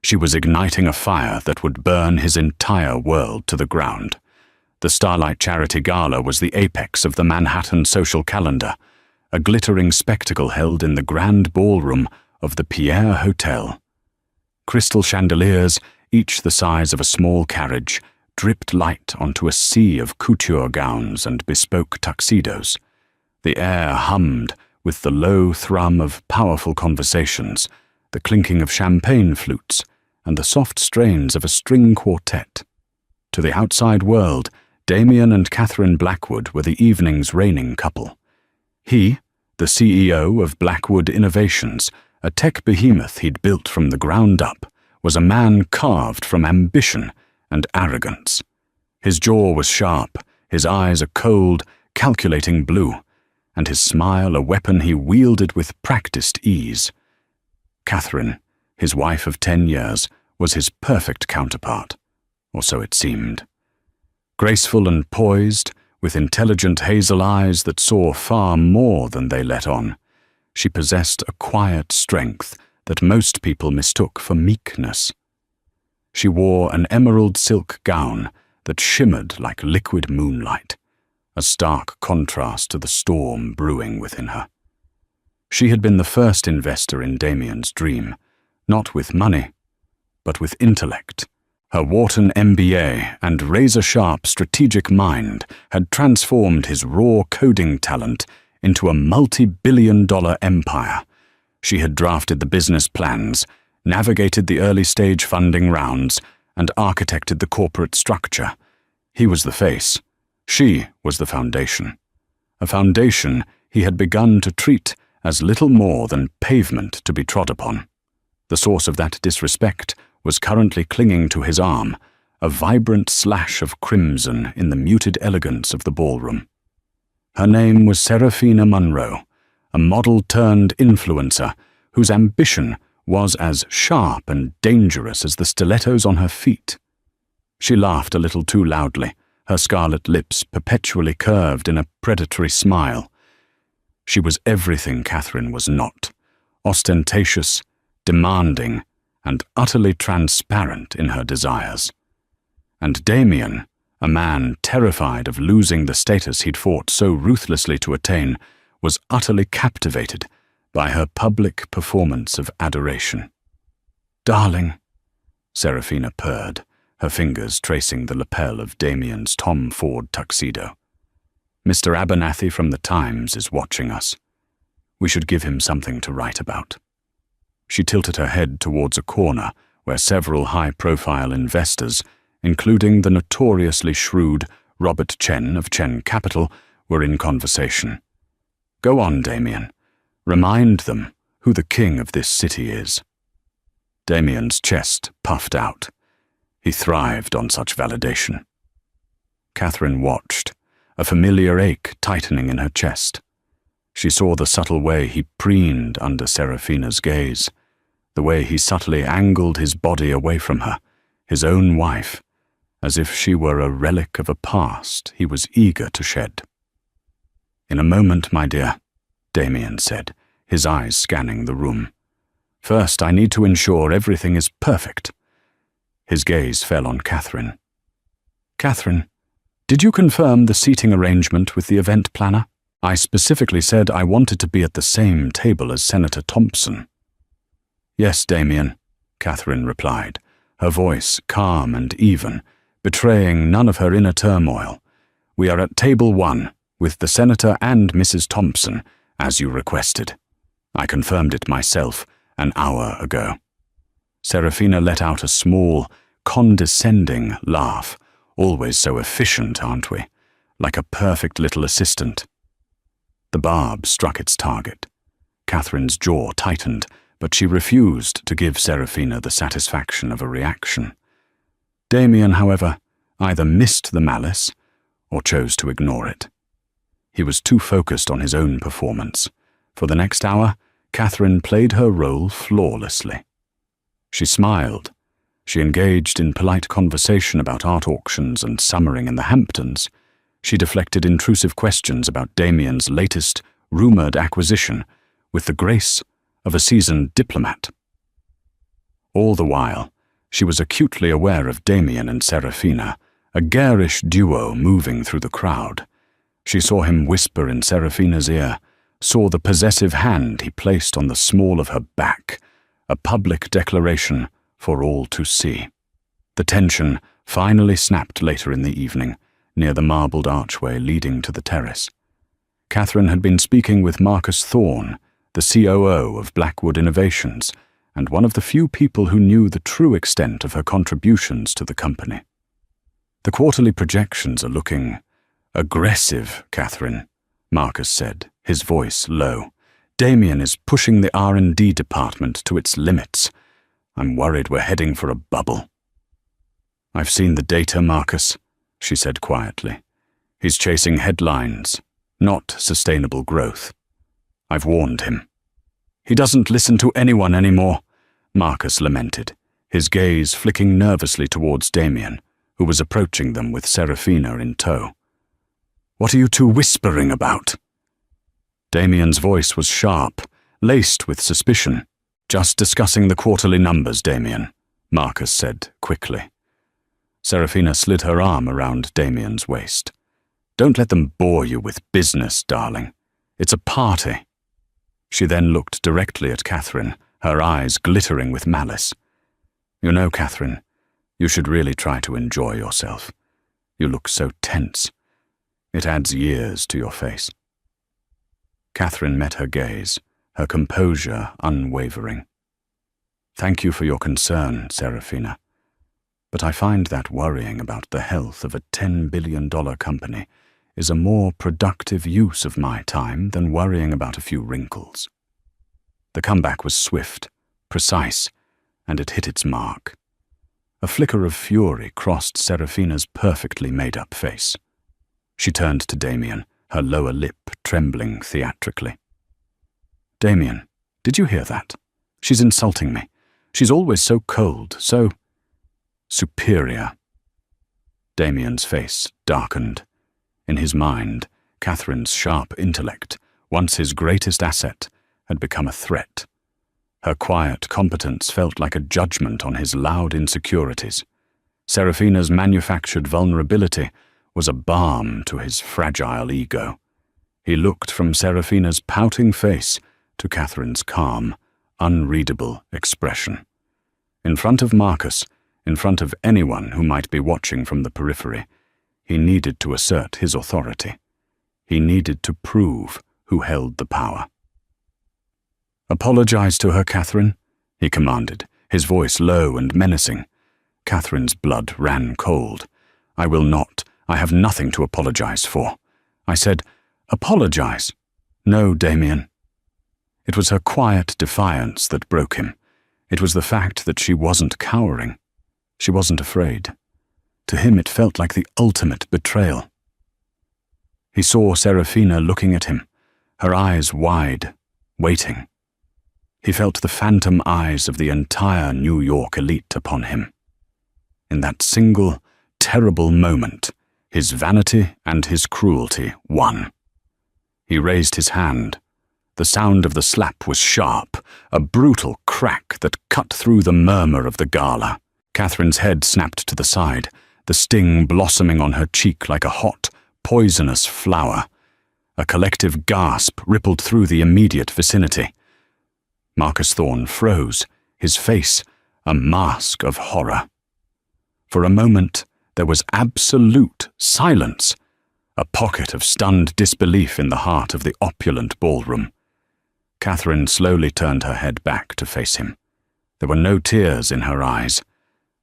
She was igniting a fire that would burn his entire world to the ground. The Starlight Charity Gala was the apex of the Manhattan social calendar, a glittering spectacle held in the grand ballroom of the Pierre Hotel. Crystal chandeliers, each the size of a small carriage, dripped light onto a sea of couture gowns and bespoke tuxedos. The air hummed with the low thrum of powerful conversations, the clinking of champagne flutes, and the soft strains of a string quartet. To the outside world, Damien and Catherine Blackwood were the evening's reigning couple. He, the CEO of Blackwood Innovations, a tech behemoth he'd built from the ground up, was a man carved from ambition and arrogance. His jaw was sharp, his eyes a cold, calculating blue, and his smile a weapon he wielded with practiced ease. Catherine, his wife of 10 years, was his perfect counterpart, or so it seemed. Graceful and poised, with intelligent hazel eyes that saw far more than they let on, she possessed a quiet strength that most people mistook for meekness. She wore an emerald silk gown that shimmered like liquid moonlight, a stark contrast to the storm brewing within her. She had been the first investor in Damien's dream, not with money, but with intellect. Her Wharton MBA and razor-sharp strategic mind had transformed his raw coding talent into a multi-billion-dollar empire. She had drafted the business plans, navigated the early-stage funding rounds, and architected the corporate structure. He was the face. She was the foundation. A foundation he had begun to treat as little more than pavement to be trod upon. The source of that disrespect was currently clinging to his arm, a vibrant slash of crimson in the muted elegance of the ballroom. Her name was Serafina Munro, a model-turned-influencer whose ambition was as sharp and dangerous as the stilettos on her feet. She laughed a little too loudly, her scarlet lips perpetually curved in a predatory smile. She was everything Catherine was not, ostentatious, demanding, and utterly transparent in her desires. And Damien, a man terrified of losing the status he'd fought so ruthlessly to attain, was utterly captivated by her public performance of adoration. "Darling," Serafina purred, her fingers tracing the lapel of Damien's Tom Ford tuxedo. "Mr. Abernathy from the Times is watching us. We should give him something to write about." She tilted her head towards a corner where several high-profile investors, including the notoriously shrewd Robert Chen of Chen Capital, were in conversation. "Go on, Damien. Remind them who the king of this city is." Damien's chest puffed out. He thrived on such validation. Catherine watched, a familiar ache tightening in her chest. She saw the subtle way he preened under Serafina's gaze, the way he subtly angled his body away from her, his own wife, as if she were a relic of a past he was eager to shed. "In a moment, my dear," Damien said, his eyes scanning the room. "First, I need to ensure everything is perfect." His gaze fell on Catherine. "Catherine, did you confirm the seating arrangement with the event planner? I specifically said I wanted to be at the same table as Senator Thompson." "Yes, Damien," Catherine replied, her voice calm and even, betraying none of her inner turmoil. "We are at table 1, with the Senator and Mrs. Thompson, as you requested. I confirmed it myself an hour ago." Serafina let out a small, condescending laugh. "Always so efficient, aren't we? Like a perfect little assistant." The barb struck its target. Catherine's jaw tightened, but she refused to give Serafina the satisfaction of a reaction. Damien, however, either missed the malice or chose to ignore it. He was too focused on his own performance. For the next hour, Catherine played her role flawlessly. She smiled. She engaged in polite conversation about art auctions and summering in the Hamptons. She deflected intrusive questions about Damien's latest, rumored acquisition with the grace of a seasoned diplomat. All the while, She was acutely aware of Damien and Serafina, a garish duo moving through the crowd. She saw him whisper in Serafina's ear, saw the possessive hand he placed on the small of her back, a public declaration for all to see. The tension finally snapped later in the evening, near the marbled archway leading to the terrace. Catherine had been speaking with Marcus Thorne, the COO of Blackwood Innovations, and one of the few people who knew the true extent of her contributions to the company. "The quarterly projections are looking aggressive, Catherine," Marcus said, his voice low. "Damien is pushing the R&D department to its limits. I'm worried we're heading for a bubble." "I've seen the data, Marcus," she said quietly. "He's chasing headlines, not sustainable growth. I've warned him." "He doesn't listen to anyone anymore," Marcus lamented, his gaze flicking nervously towards Damien, who was approaching them with Serafina in tow. "What are you two whispering about?" Damien's voice was sharp, laced with suspicion. "Just discussing the quarterly numbers, Damien," Marcus said quickly. Serafina slid her arm around Damien's waist. "Don't let them bore you with business, darling. It's a party." She then looked directly at Catherine, her eyes glittering with malice. "You know, Catherine, you should really try to enjoy yourself. You look so tense. It adds years to your face." Catherine met her gaze, her composure unwavering. "Thank you for your concern, Serafina. But I find that worrying about the health of a $10 billion company is a more productive use of my time than worrying about a few wrinkles." The comeback was swift, precise, and it hit its mark. A flicker of fury crossed Serafina's perfectly made-up face. She turned to Damien, her lower lip trembling theatrically. "Damien, did you hear that? She's insulting me. She's always so cold, so superior." Damien's face darkened. In his mind, Catherine's sharp intellect, once his greatest asset, had become a threat. Her quiet competence felt like a judgment on his loud insecurities. Serafina's manufactured vulnerability was a balm to his fragile ego. He looked from Serafina's pouting face to Catherine's calm, unreadable expression. In front of Marcus, in front of anyone who might be watching from the periphery, he needed to assert his authority. He needed to prove who held the power. "Apologize to her, Catherine," he commanded, his voice low and menacing. Catherine's blood ran cold. "I will not. I have nothing to apologize for." I said, "Apologize." "No, Damien." It was her quiet defiance that broke him. It was the fact that she wasn't cowering. She wasn't afraid. To him it felt like the ultimate betrayal. He saw Serafina looking at him, her eyes wide, waiting. He felt the phantom eyes of the entire New York elite upon him. In that single, terrible moment, his vanity and his cruelty won. He raised his hand. The sound of the slap was sharp, a brutal crack that cut through the murmur of the gala. Catherine's head snapped to the side, the sting blossoming on her cheek like a hot, poisonous flower. A collective gasp rippled through the immediate vicinity. Marcus Thorne froze, his face a mask of horror. For a moment, there was absolute silence, a pocket of stunned disbelief in the heart of the opulent ballroom. Catherine slowly turned her head back to face him. There were no tears in her eyes.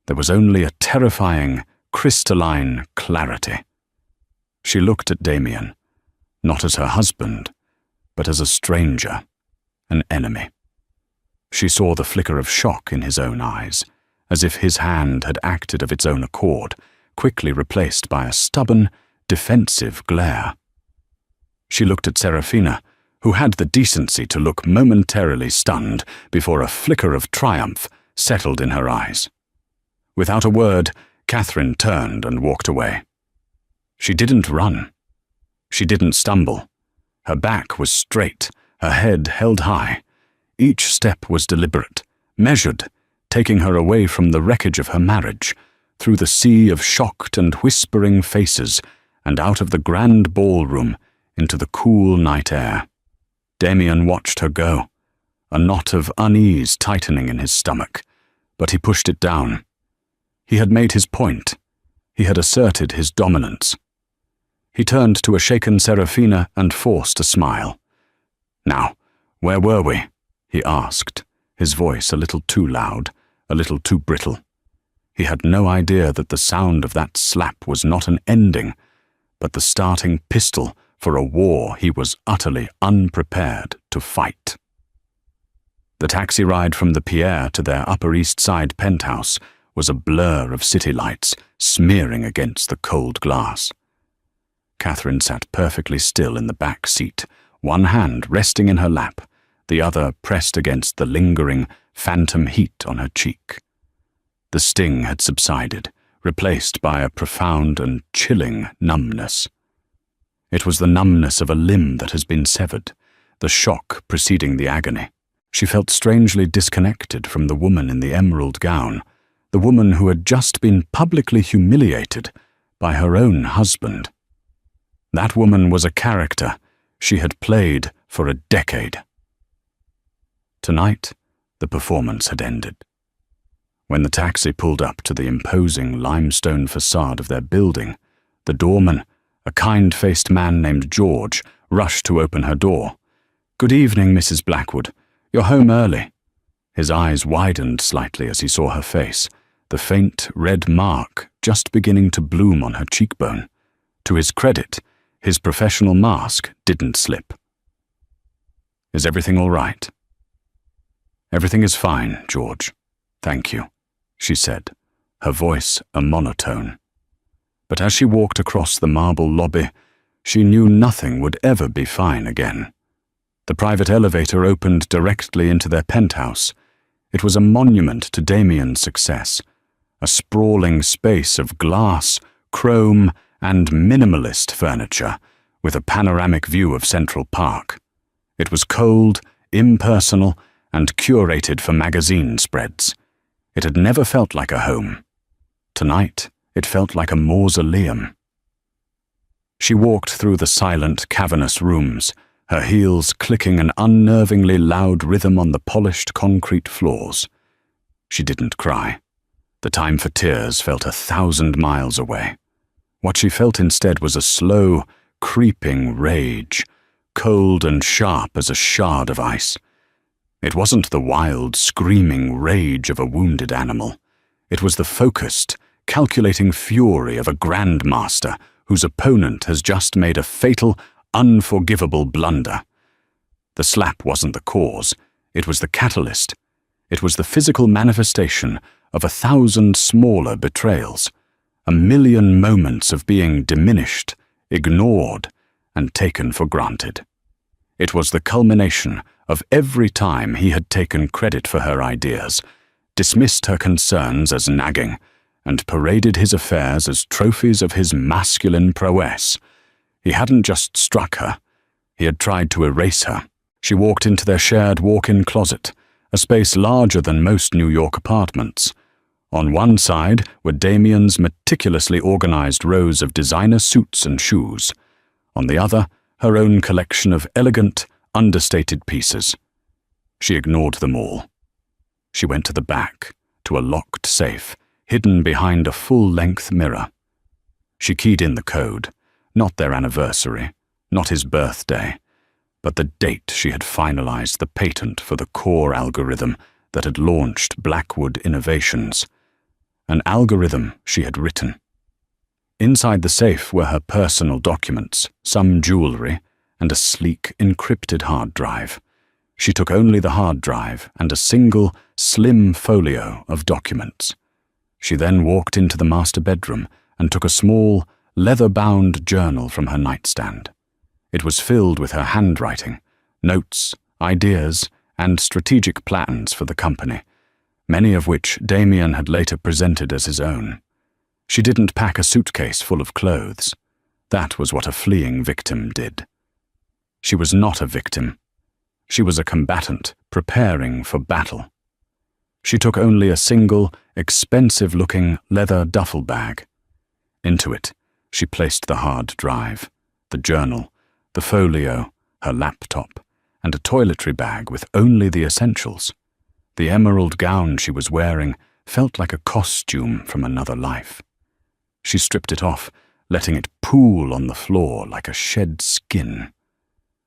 There was only a terrifying, crystalline clarity. She looked at Damien, not as her husband, but as a stranger, an enemy. She saw the flicker of shock in his own eyes, as if his hand had acted of its own accord, quickly replaced by a stubborn, defensive glare. She looked at Serafina, who had the decency to look momentarily stunned before a flicker of triumph settled in her eyes. Without a word, Catherine turned and walked away. She didn't run. She didn't stumble. Her back was straight, her head held high. Each step was deliberate, measured, taking her away from the wreckage of her marriage, through the sea of shocked and whispering faces, and out of the grand ballroom into the cool night air. Damien watched her go, a knot of unease tightening in his stomach, but he pushed it down. He had made his point. He had asserted his dominance. He turned to a shaken Serafina and forced a smile. "Now, where were we?" he asked, his voice a little too loud, a little too brittle. He had no idea that the sound of that slap was not an ending, but the starting pistol for a war he was utterly unprepared to fight. The taxi ride from the Pierre to their Upper East Side penthouse was a blur of city lights smearing against the cold glass. Catherine sat perfectly still in the back seat, one hand resting in her lap, the other pressed against the lingering, phantom heat on her cheek. The sting had subsided, replaced by a profound and chilling numbness. It was the numbness of a limb that has been severed, the shock preceding the agony. She felt strangely disconnected from the woman in the emerald gown, the woman who had just been publicly humiliated by her own husband. That woman was a character she had played for a decade. Tonight, the performance had ended. When the taxi pulled up to the imposing limestone facade of their building, the doorman, a kind-faced man named George, rushed to open her door. "Good evening, Mrs. Blackwood. You're home early." His eyes widened slightly as he saw her face, the faint red mark just beginning to bloom on her cheekbone. To his credit, his professional mask didn't slip. "Is everything all right?" "Everything is fine, George. Thank you," she said, her voice a monotone. But as she walked across the marble lobby, she knew nothing would ever be fine again. The private elevator opened directly into their penthouse. It was a monument to Damien's success, a sprawling space of glass, chrome, and minimalist furniture, with a panoramic view of Central Park. It was cold, impersonal, and curated for magazine spreads. It had never felt like a home. Tonight, it felt like a mausoleum. She walked through the silent, cavernous rooms, her heels clicking an unnervingly loud rhythm on the polished concrete floors. She didn't cry. The time for tears felt 1,000 miles away. What she felt instead was a slow, creeping rage, cold and sharp as a shard of ice. It wasn't the wild, screaming rage of a wounded animal. It was the focused, calculating fury of a grandmaster whose opponent has just made a fatal, unforgivable blunder. The slap wasn't the cause, it was the catalyst. It was the physical manifestation of 1,000 smaller betrayals, 1,000,000 moments of being diminished, ignored, and taken for granted. It was the culmination of every time he had taken credit for her ideas, dismissed her concerns as nagging, and paraded his affairs as trophies of his masculine prowess. He hadn't just struck her, he had tried to erase her. She walked into their shared walk-in closet, a space larger than most New York apartments. On one side were Damien's meticulously organized rows of designer suits and shoes. On the other, her own collection of elegant, understated pieces. She ignored them all. She went to the back, to a locked safe, hidden behind a full-length mirror. She keyed in the code, not their anniversary, not his birthday, but the date she had finalized the patent for the core algorithm that had launched Blackwood Innovations. An algorithm she had written. Inside the safe were her personal documents, some jewelry, and a sleek, encrypted hard drive. She took only the hard drive and a single, slim folio of documents. She then walked into the master bedroom and took a small, leather-bound journal from her nightstand. It was filled with her handwriting, notes, ideas, and strategic plans for the company, many of which Damien had later presented as his own. She didn't pack a suitcase full of clothes. That was what a fleeing victim did. She was not a victim. She was a combatant preparing for battle. She took only a single, expensive-looking leather duffel bag. Into it, she placed the hard drive, the journal, the folio, her laptop, and a toiletry bag with only the essentials. The emerald gown she was wearing felt like a costume from another life. She stripped it off, letting it pool on the floor like a shed skin.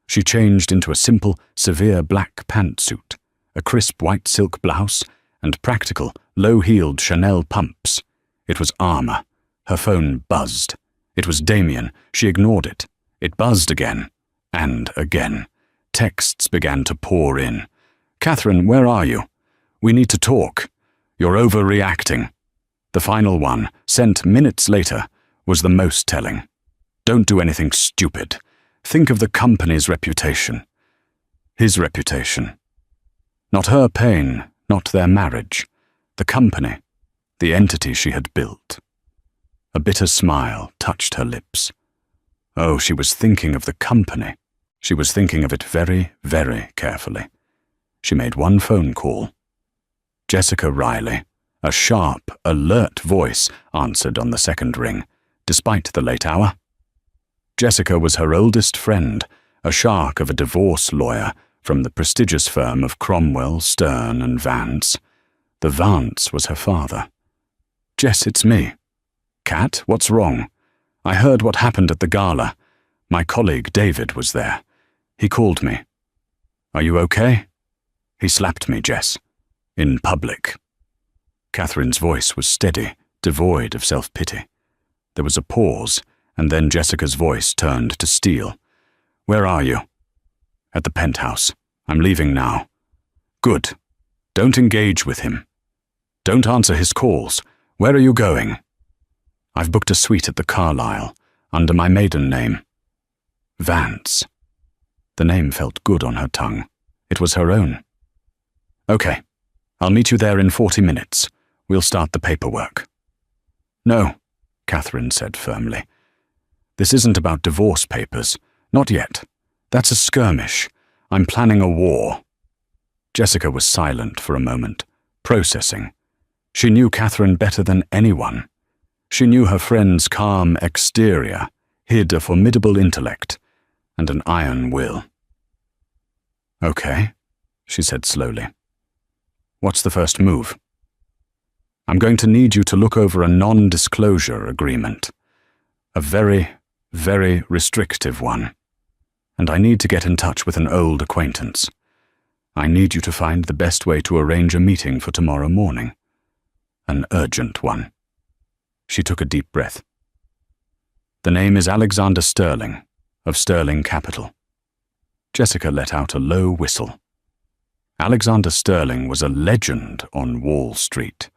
She changed into a simple, severe black pantsuit, a crisp white silk blouse, and practical, low-heeled Chanel pumps. It was armor. Her phone buzzed. It was Damien. She ignored it. It buzzed again. And again. Texts began to pour in. "Catherine, where are you? We need to talk. You're overreacting." The final one, sent minutes later, was the most telling. "Don't do anything stupid. Think of the company's reputation." His reputation. Not her pain, not their marriage. The company, the entity she had built. A bitter smile touched her lips. Oh, she was thinking of the company. She was thinking of it very, very carefully. She made one phone call. Jessica Riley, a sharp, alert voice, answered on the second ring, despite the late hour. Jessica was her oldest friend, a shark of a divorce lawyer from the prestigious firm of Cromwell, Stern and Vance. The Vance was her father. "Jess, it's me." "Kat, what's wrong? I heard what happened at the gala. My colleague David was there. He called me." "Are you okay?" "He slapped me, Jess. In public." Catherine's voice was steady, devoid of self-pity. There was a pause, and then Jessica's voice turned to steel. "Where are you?" "At the penthouse. I'm leaving now." "Good. Don't engage with him. Don't answer his calls. Where are you going?" "I've booked a suite at the Carlyle, under my maiden name." Vance. The name felt good on her tongue. It was her own. "Okay. I'll meet you there in 40 minutes. We'll start the paperwork." "No," Catherine said firmly. "This isn't about divorce papers. Not yet. That's a skirmish. I'm planning a war." Jessica was silent for a moment, processing. She knew Catherine better than anyone. She knew her friend's calm exterior hid a formidable intellect and an iron will. "Okay," she said slowly. "What's the first move?" "I'm going to need you to look over a non-disclosure agreement. A very, very restrictive one. And I need to get in touch with an old acquaintance. I need you to find the best way to arrange a meeting for tomorrow morning. An urgent one." She took a deep breath. "The name is Alexander Sterling, of Sterling Capital." Jessica let out a low whistle. Alexander Sterling was a legend on Wall Street,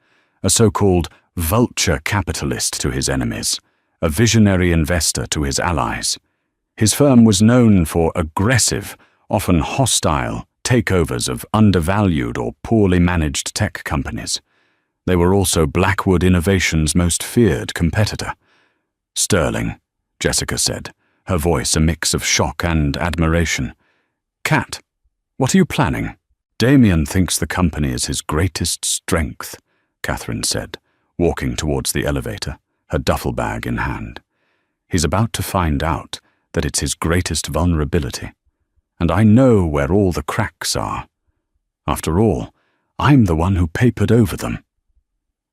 a so-called vulture capitalist to his enemies, a visionary investor to his allies. His firm was known for aggressive, often hostile, takeovers of undervalued or poorly managed tech companies. They were also Blackwood Innovation's most feared competitor. "Sterling," Jessica said, her voice a mix of shock and admiration. "Kat, what are you planning?" "Damien thinks the company is his greatest strength," Catherine said, walking towards the elevator, her duffel bag in hand. "He's about to find out that it's his greatest vulnerability. And I know where all the cracks are. After all, I'm the one who papered over them."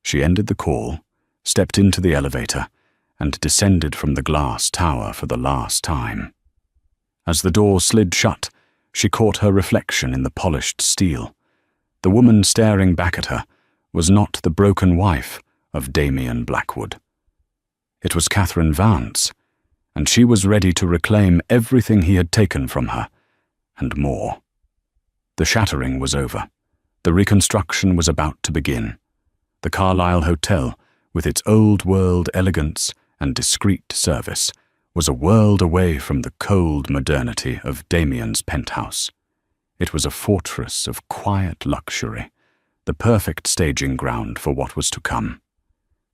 She ended the call, stepped into the elevator, and descended from the glass tower for the last time. As the door slid shut, she caught her reflection in the polished steel. The woman staring back at her was not the broken wife of Damien Blackwood. It was Catherine Vance, and she was ready to reclaim everything he had taken from her, and more. The shattering was over. The reconstruction was about to begin. The Carlyle Hotel, with its old-world elegance and discreet service, was a world away from the cold modernity of Damien's penthouse. It was a fortress of quiet luxury, the perfect staging ground for what was to come.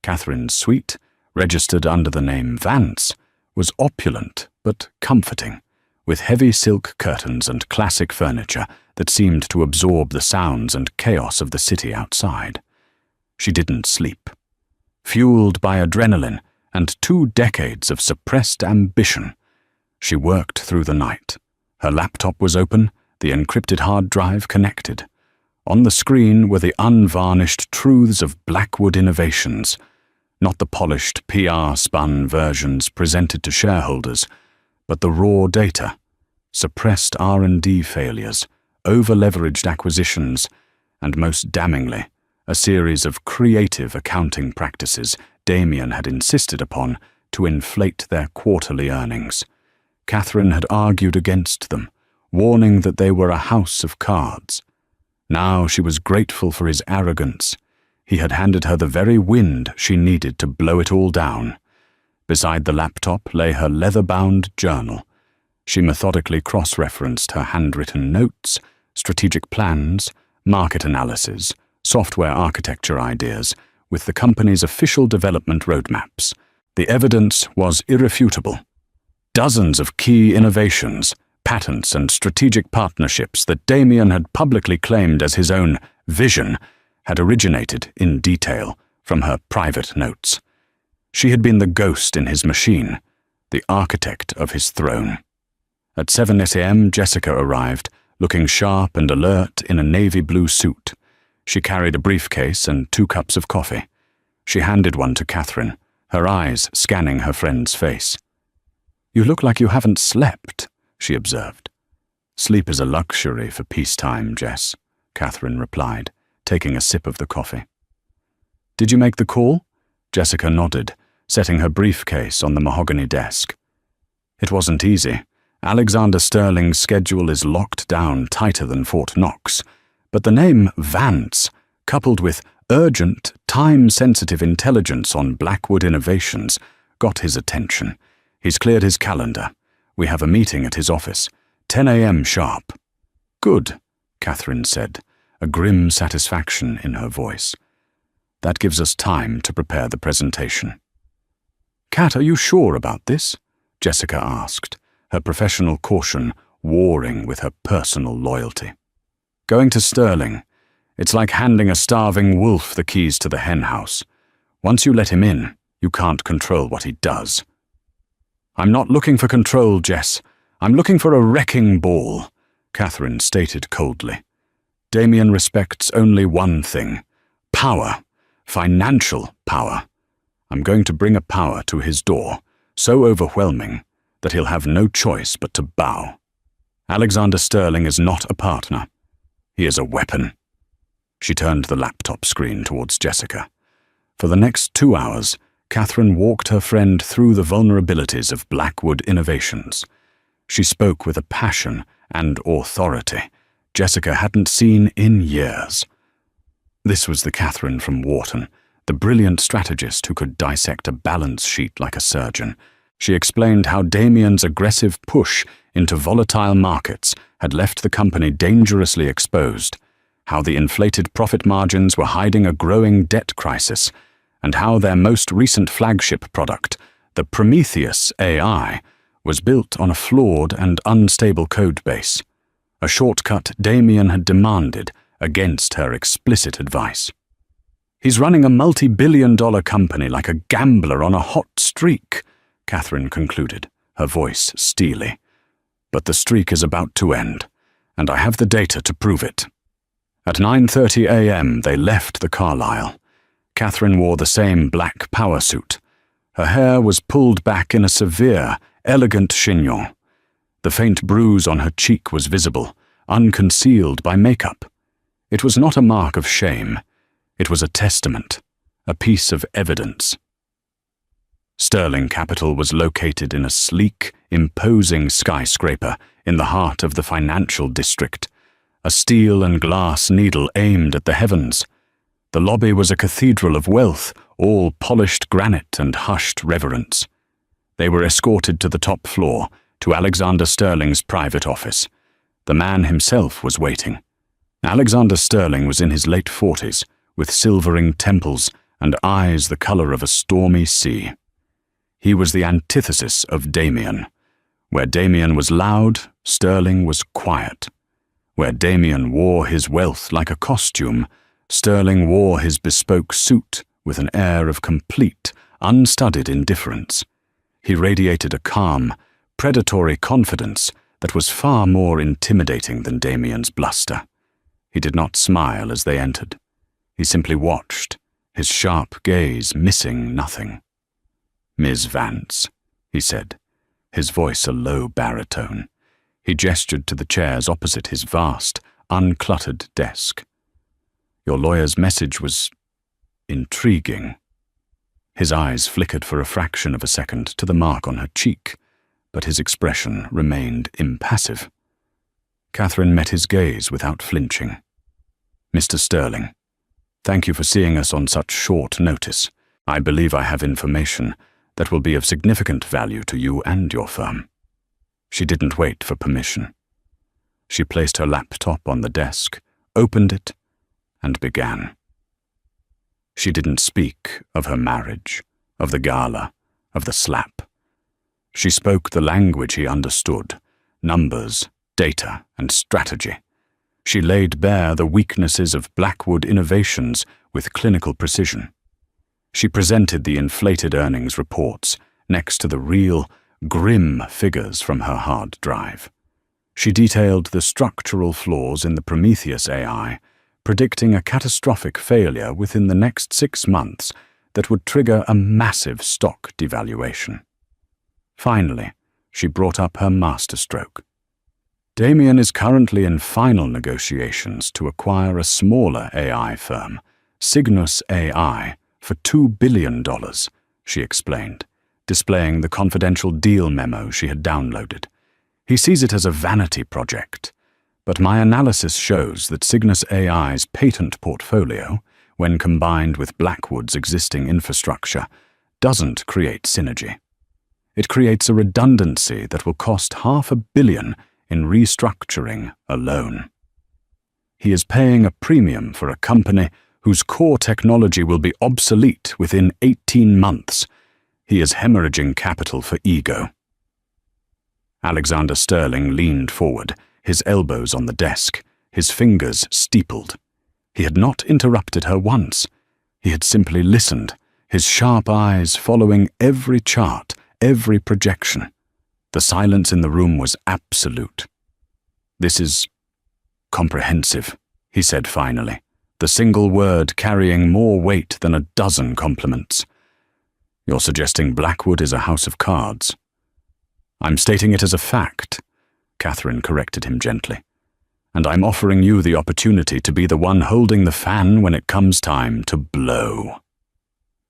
Catherine's suite, registered under the name Vance, was opulent but comforting, with heavy silk curtains and classic furniture that seemed to absorb the sounds and chaos of the city outside. She didn't sleep. Fueled by adrenaline and 2 decades of suppressed ambition, she worked through the night. Her laptop was open, the encrypted hard drive connected. On the screen were the unvarnished truths of Blackwood Innovations, not the polished PR-spun versions presented to shareholders, but the raw data, suppressed R&D failures, over-leveraged acquisitions, and most damningly, a series of creative accounting practices Damien had insisted upon to inflate their quarterly earnings. Catherine had argued against them, warning that they were a house of cards. Now she was grateful for his arrogance. He had handed her the very wind she needed to blow it all down. Beside the laptop lay her leather-bound journal. She methodically cross-referenced her handwritten notes, strategic plans, market analysis, software architecture ideas, with the company's official development roadmaps. The evidence was irrefutable. Dozens of key innovations, patents and strategic partnerships that Damien had publicly claimed as his own vision had originated in detail from her private notes. She had been the ghost in his machine, the architect of his throne. At 7 a.m., Jessica arrived, looking sharp and alert in a navy blue suit. She carried a briefcase and 2 cups of coffee. She handed one to Catherine, her eyes scanning her friend's face. "You look like you haven't slept," she observed. "Sleep is a luxury for peacetime, Jess," Catherine replied, taking a sip of the coffee. "Did you make the call?" Jessica nodded, setting her briefcase on the mahogany desk. "It wasn't easy. Alexander Sterling's schedule is locked down tighter than Fort Knox, but the name Vance, coupled with urgent, time-sensitive intelligence on Blackwood Innovations, got his attention. He's cleared his calendar. We have a meeting at his office, 10 a.m. sharp." "Good," Catherine said, a grim satisfaction in her voice. "That gives us time to prepare the presentation." "Kat, are you sure about this?" Jessica asked, her professional caution warring with her personal loyalty. "Going to Sterling. It's like handing a starving wolf the keys to the henhouse. Once you let him in, you can't control what he does." "I'm not looking for control, Jess. I'm looking for a wrecking ball," Catherine stated coldly. "Damien respects only one thing: power, financial power. I'm going to bring a power to his door, so overwhelming that he'll have no choice but to bow. Alexander Sterling is not a partner. He is a weapon." She turned the laptop screen towards Jessica. For the next 2 hours, Catherine walked her friend through the vulnerabilities of Blackwood Innovations. She spoke with a passion and authority Jessica hadn't seen in years. This was the Catherine from Wharton, the brilliant strategist who could dissect a balance sheet like a surgeon. She explained how Damien's aggressive push into volatile markets had left the company dangerously exposed, how the inflated profit margins were hiding a growing debt crisis, and how their most recent flagship product, the Prometheus AI, was built on a flawed and unstable code base, a shortcut Damien had demanded against her explicit advice. "He's running a multi-billion-dollar company like a gambler on a hot streak," Catherine concluded, her voice steely. "But the streak is about to end, and I have the data to prove it." At 9:30 a.m. they left the Carlisle. Catherine wore the same black power suit. Her hair was pulled back in a severe, elegant chignon. The faint bruise on her cheek was visible, unconcealed by makeup. It was not a mark of shame. It was a testament, a piece of evidence. Sterling Capital was located in a sleek, imposing skyscraper in the heart of the financial district, a steel and glass needle aimed at the heavens. The lobby was a cathedral of wealth, all polished granite and hushed reverence. They were escorted to the top floor, to Alexander Sterling's private office. The man himself was waiting. Alexander Sterling was in his late 40s, with silvering temples and eyes the color of a stormy sea. He was the antithesis of Damien. Where Damien was loud, Sterling was quiet. Where Damien wore his wealth like a costume, Sterling wore his bespoke suit with an air of complete, unstudied indifference. He radiated a calm, predatory confidence that was far more intimidating than Damien's bluster. He did not smile as they entered. He simply watched, his sharp gaze missing nothing. "Ms. Vance," he said, his voice a low baritone. He gestured to the chairs opposite his vast, uncluttered desk. "Your lawyer's message was intriguing." His eyes flickered for a fraction of a second to the mark on her cheek, but his expression remained impassive. Catherine met his gaze without flinching. "Mr. Sterling, thank you for seeing us on such short notice. I believe I have information that will be of significant value to you and your firm." She didn't wait for permission. She placed her laptop on the desk, opened it, and began. She didn't speak of her marriage, of the gala, of the slap. She spoke the language he understood: numbers, data, and strategy. She laid bare the weaknesses of Blackwood Innovations with clinical precision. She presented the inflated earnings reports next to the real, grim figures from her hard drive. She detailed the structural flaws in the Prometheus AI, predicting a catastrophic failure within the next 6 months that would trigger a massive stock devaluation. Finally, she brought up her masterstroke. Damien is currently in final negotiations to acquire a smaller AI firm, Cygnus AI, for $2 billion, she explained, displaying the confidential deal memo she had downloaded. He sees it as a vanity project, but my analysis shows that Cygnus AI's patent portfolio, when combined with Blackwood's existing infrastructure, doesn't create synergy. It creates a redundancy that will cost $500 million in restructuring alone. He is paying a premium for a company whose core technology will be obsolete within 18 months. He is hemorrhaging capital for ego. Alexander Sterling leaned forward, his elbows on the desk, his fingers steepled. He had not interrupted her once. He had simply listened, his sharp eyes following every chart, every projection. The silence in the room was absolute. "This is comprehensive," he said finally, the single word carrying more weight than a dozen compliments. "You're suggesting Blackwood is a house of cards." "I'm stating it as a fact," Catherine corrected him gently. "And I'm offering you the opportunity to be the one holding the fan when it comes time to blow."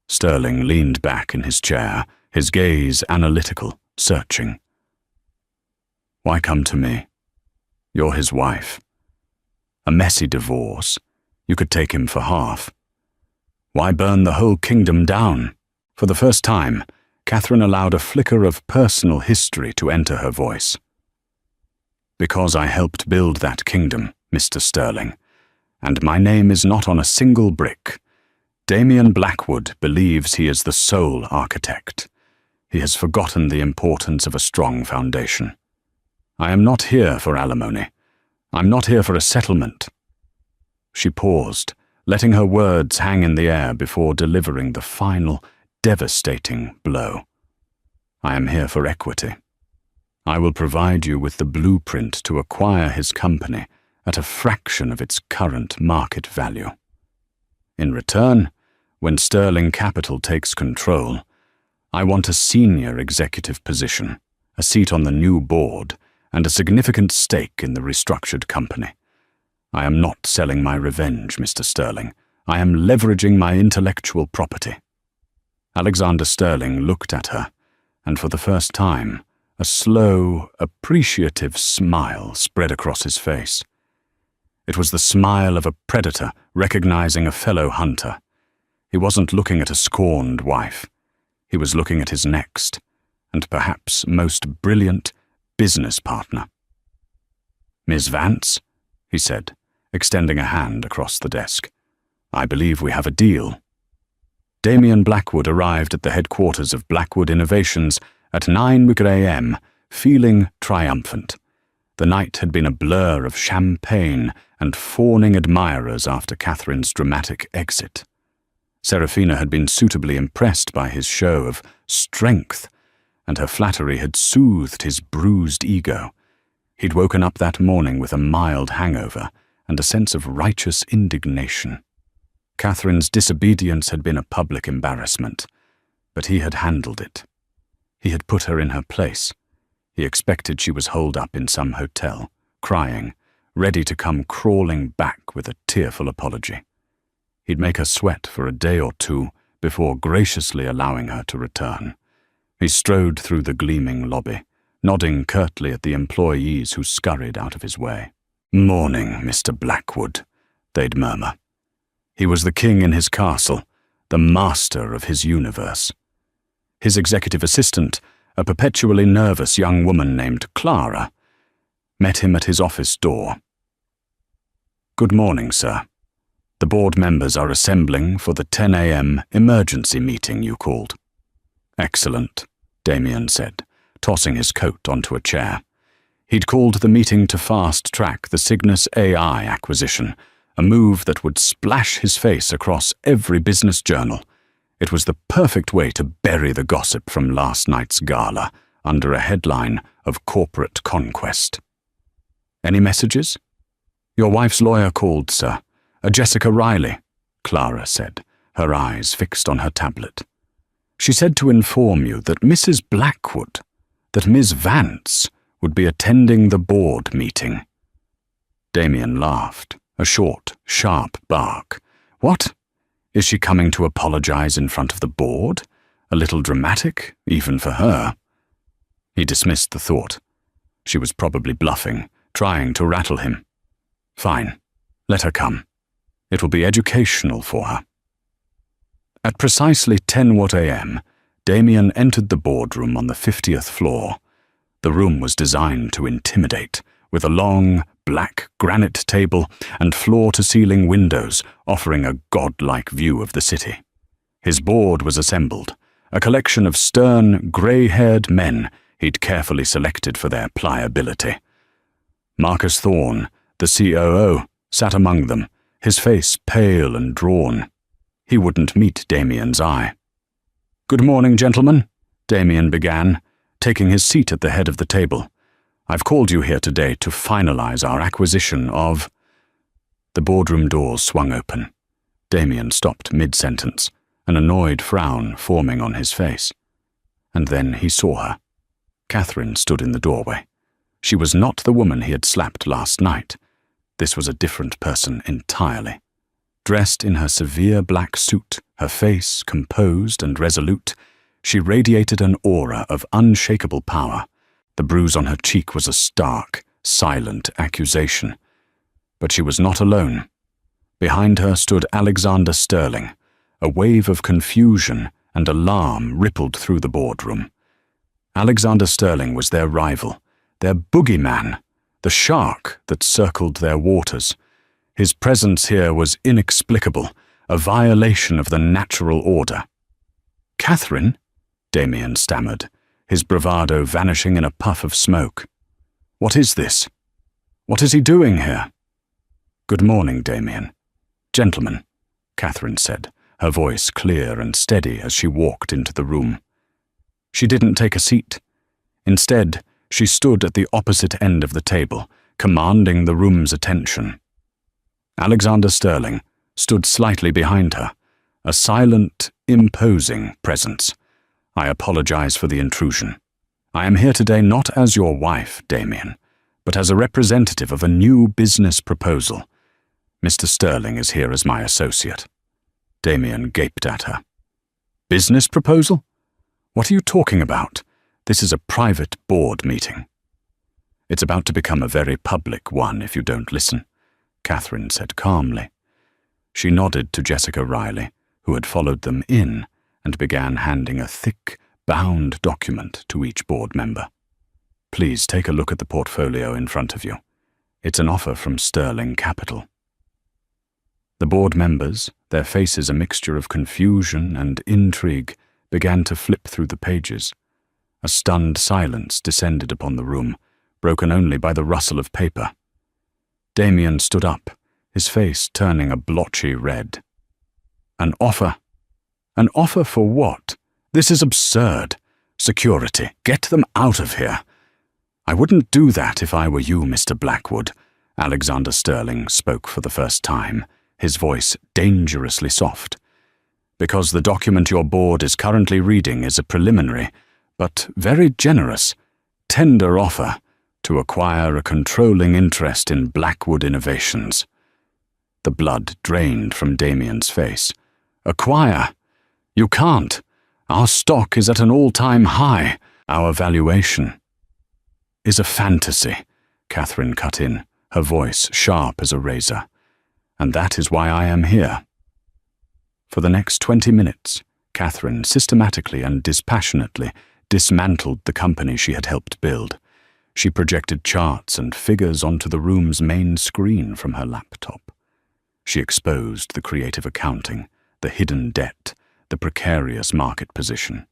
Sterling leaned back in his chair, his gaze analytical, searching. "Why come to me? You're his wife. A messy divorce. You could take him for half. Why burn the whole kingdom down?" For the first time, Catherine allowed a flicker of personal history to enter her voice. "Because I helped build that kingdom, Mr. Sterling, and my name is not on a single brick. Damien Blackwood believes he is the sole architect. He has forgotten the importance of a strong foundation. I am not here for alimony. I'm not here for a settlement." She paused, letting her words hang in the air before delivering the final, devastating blow. "I am here for equity. I will provide you with the blueprint to acquire his company at a fraction of its current market value. In return, when Sterling Capital takes control, I want a senior executive position, a seat on the new board, and a significant stake in the restructured company. I am not selling my revenge, Mr. Sterling. I am leveraging my intellectual property." Alexander Sterling looked at her, and for the first time, a slow, appreciative smile spread across his face. It was the smile of a predator recognizing a fellow hunter. He wasn't looking at a scorned wife. He was looking at his next, and perhaps most brilliant, business partner. "Ms. Vance," he said, extending a hand across the desk. "I believe we have a deal." Damien Blackwood arrived at the headquarters of Blackwood Innovations at 9 a.m., feeling triumphant. The night had been a blur of champagne and fawning admirers after Catherine's dramatic exit. Serafina had been suitably impressed by his show of strength, and her flattery had soothed his bruised ego. He'd woken up that morning with a mild hangover and a sense of righteous indignation. Catherine's disobedience had been a public embarrassment, but he had handled it. He had put her in her place. He expected she was holed up in some hotel, crying, ready to come crawling back with a tearful apology. He'd make her sweat for a day or two before graciously allowing her to return. He strode through the gleaming lobby, nodding curtly at the employees who scurried out of his way. "Morning, Mr. Blackwood," they'd murmur. He was the king in his castle, the master of his universe. His executive assistant, a perpetually nervous young woman named Clara, met him at his office door. "Good morning, sir. The board members are assembling for the 10 a.m. emergency meeting you called." "Excellent," Damien said, tossing his coat onto a chair. He'd called the meeting to fast-track the Cygnus AI acquisition, a move that would splash his face across every business journal. It was the perfect way to bury the gossip from last night's gala under a headline of corporate conquest. "Any messages?" "Your wife's lawyer called, sir. Jessica Riley," Clara said, her eyes fixed on her tablet. "She said to inform you that Mrs. Blackwood, that Ms. Vance, would be attending the board meeting." Damien laughed, a short, sharp bark. "What? Is she coming to apologize in front of the board? A little dramatic, even for her." He dismissed the thought. She was probably bluffing, trying to rattle him. Fine, let her come. It will be educational for her. At precisely 10 a.m., Damien entered the boardroom on the 50th floor. The room was designed to intimidate, with a long, black granite table and floor-to-ceiling windows offering a godlike view of the city. His board was assembled, a collection of stern, grey-haired men he'd carefully selected for their pliability. Marcus Thorne, the COO, sat among them, his face pale and drawn. He wouldn't meet Damien's eye. "Good morning, gentlemen," Damien began, taking his seat at the head of the table. "I've called you here today to finalize our acquisition of—" The boardroom doors swung open. Damien stopped mid-sentence, an annoyed frown forming on his face. And then he saw her. Catherine stood in the doorway. She was not the woman he had slapped last night. This was a different person entirely. Dressed in her severe black suit, her face composed and resolute, she radiated an aura of unshakable power. The bruise on her cheek was a stark, silent accusation. But she was not alone. Behind her stood Alexander Sterling. A wave of confusion and alarm rippled through the boardroom. Alexander Sterling was their rival, their boogeyman, the shark that circled their waters. His presence here was inexplicable, a violation of the natural order. "Catherine?" Damien stammered, his bravado vanishing in a puff of smoke. "What is this? What is he doing here?" "Good morning, Damien." "Gentlemen," Catherine said, her voice clear and steady as she walked into the room. She didn't take a seat. Instead, she stood at the opposite end of the table, commanding the room's attention. Alexander Sterling stood slightly behind her, a silent, imposing presence. "I apologize for the intrusion. I am here today not as your wife, Damien, but as a representative of a new business proposal. Mr. Sterling is here as my associate." Damien gaped at her. "Business proposal? What are you talking about? This is a private board meeting." "It's about to become a very public one if you don't listen," Catherine said calmly. She nodded to Jessica Riley, who had followed them in, and began handing a thick, bound document to each board member. "Please take a look at the portfolio in front of you. It's an offer from Sterling Capital." The board members, their faces a mixture of confusion and intrigue, began to flip through the pages. A stunned silence descended upon the room, broken only by the rustle of paper. Damien stood up, his face turning a blotchy red. An offer? An offer for what? This is absurd. Security, get them out of here. I wouldn't do that if I were you, Mr. Blackwood. Alexander Sterling spoke for the first time, his voice dangerously soft. Because the document your board is currently reading is a preliminary, but very generous, tender offer to acquire a controlling interest in Blackwood Innovations. The blood drained from Damien's face. Acquire? You can't. Our stock is at an all-time high. Our valuation is a fantasy, Catherine cut in, her voice sharp as a razor. And that is why I am here. For the next 20 minutes, Catherine systematically and dispassionately dismantled the company she had helped build. She projected charts and figures onto the room's main screen from her laptop. She exposed the creative accounting, the hidden debt, the precarious market position.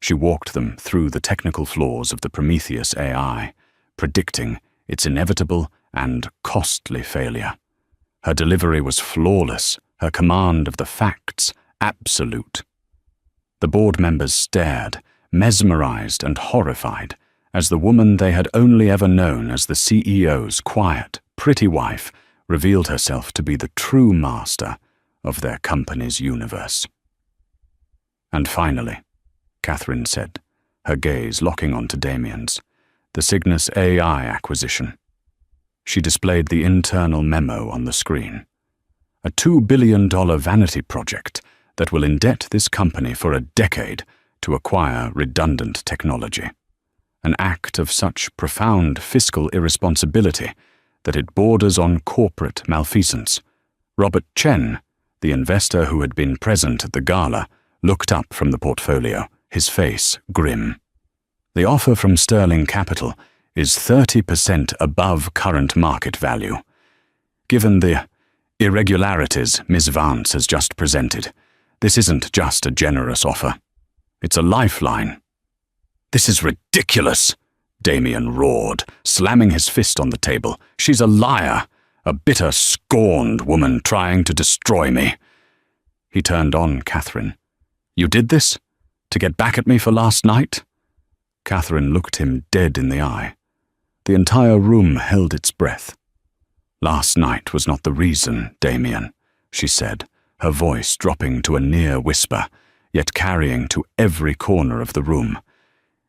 She walked them through the technical flaws of the Prometheus AI, predicting its inevitable and costly failure. Her delivery was flawless, her command of the facts absolute. The board members stared, mesmerized and horrified, as the woman they had only ever known as the CEO's quiet, pretty wife revealed herself to be the true master of their company's universe. And finally, Catherine said, her gaze locking onto Damien's, the Cygnus AI acquisition. She displayed the internal memo on the screen. A $2 billion vanity project that will indebt this company for a decade to acquire redundant technology. An act of such profound fiscal irresponsibility that it borders on corporate malfeasance. Robert Chen, the investor who had been present at the gala, looked up from the portfolio, his face grim. The offer from Sterling Capital is 30% above current market value. Given the irregularities Ms. Vance has just presented, this isn't just a generous offer. It's a lifeline. This is ridiculous, Damien roared, slamming his fist on the table. She's a liar, a bitter, scorned woman trying to destroy me. He turned on Catherine. You did this? To get back at me for last night? Catherine looked him dead in the eye. The entire room held its breath. Last night was not the reason, Damien, she said, her voice dropping to a near whisper, yet carrying to every corner of the room.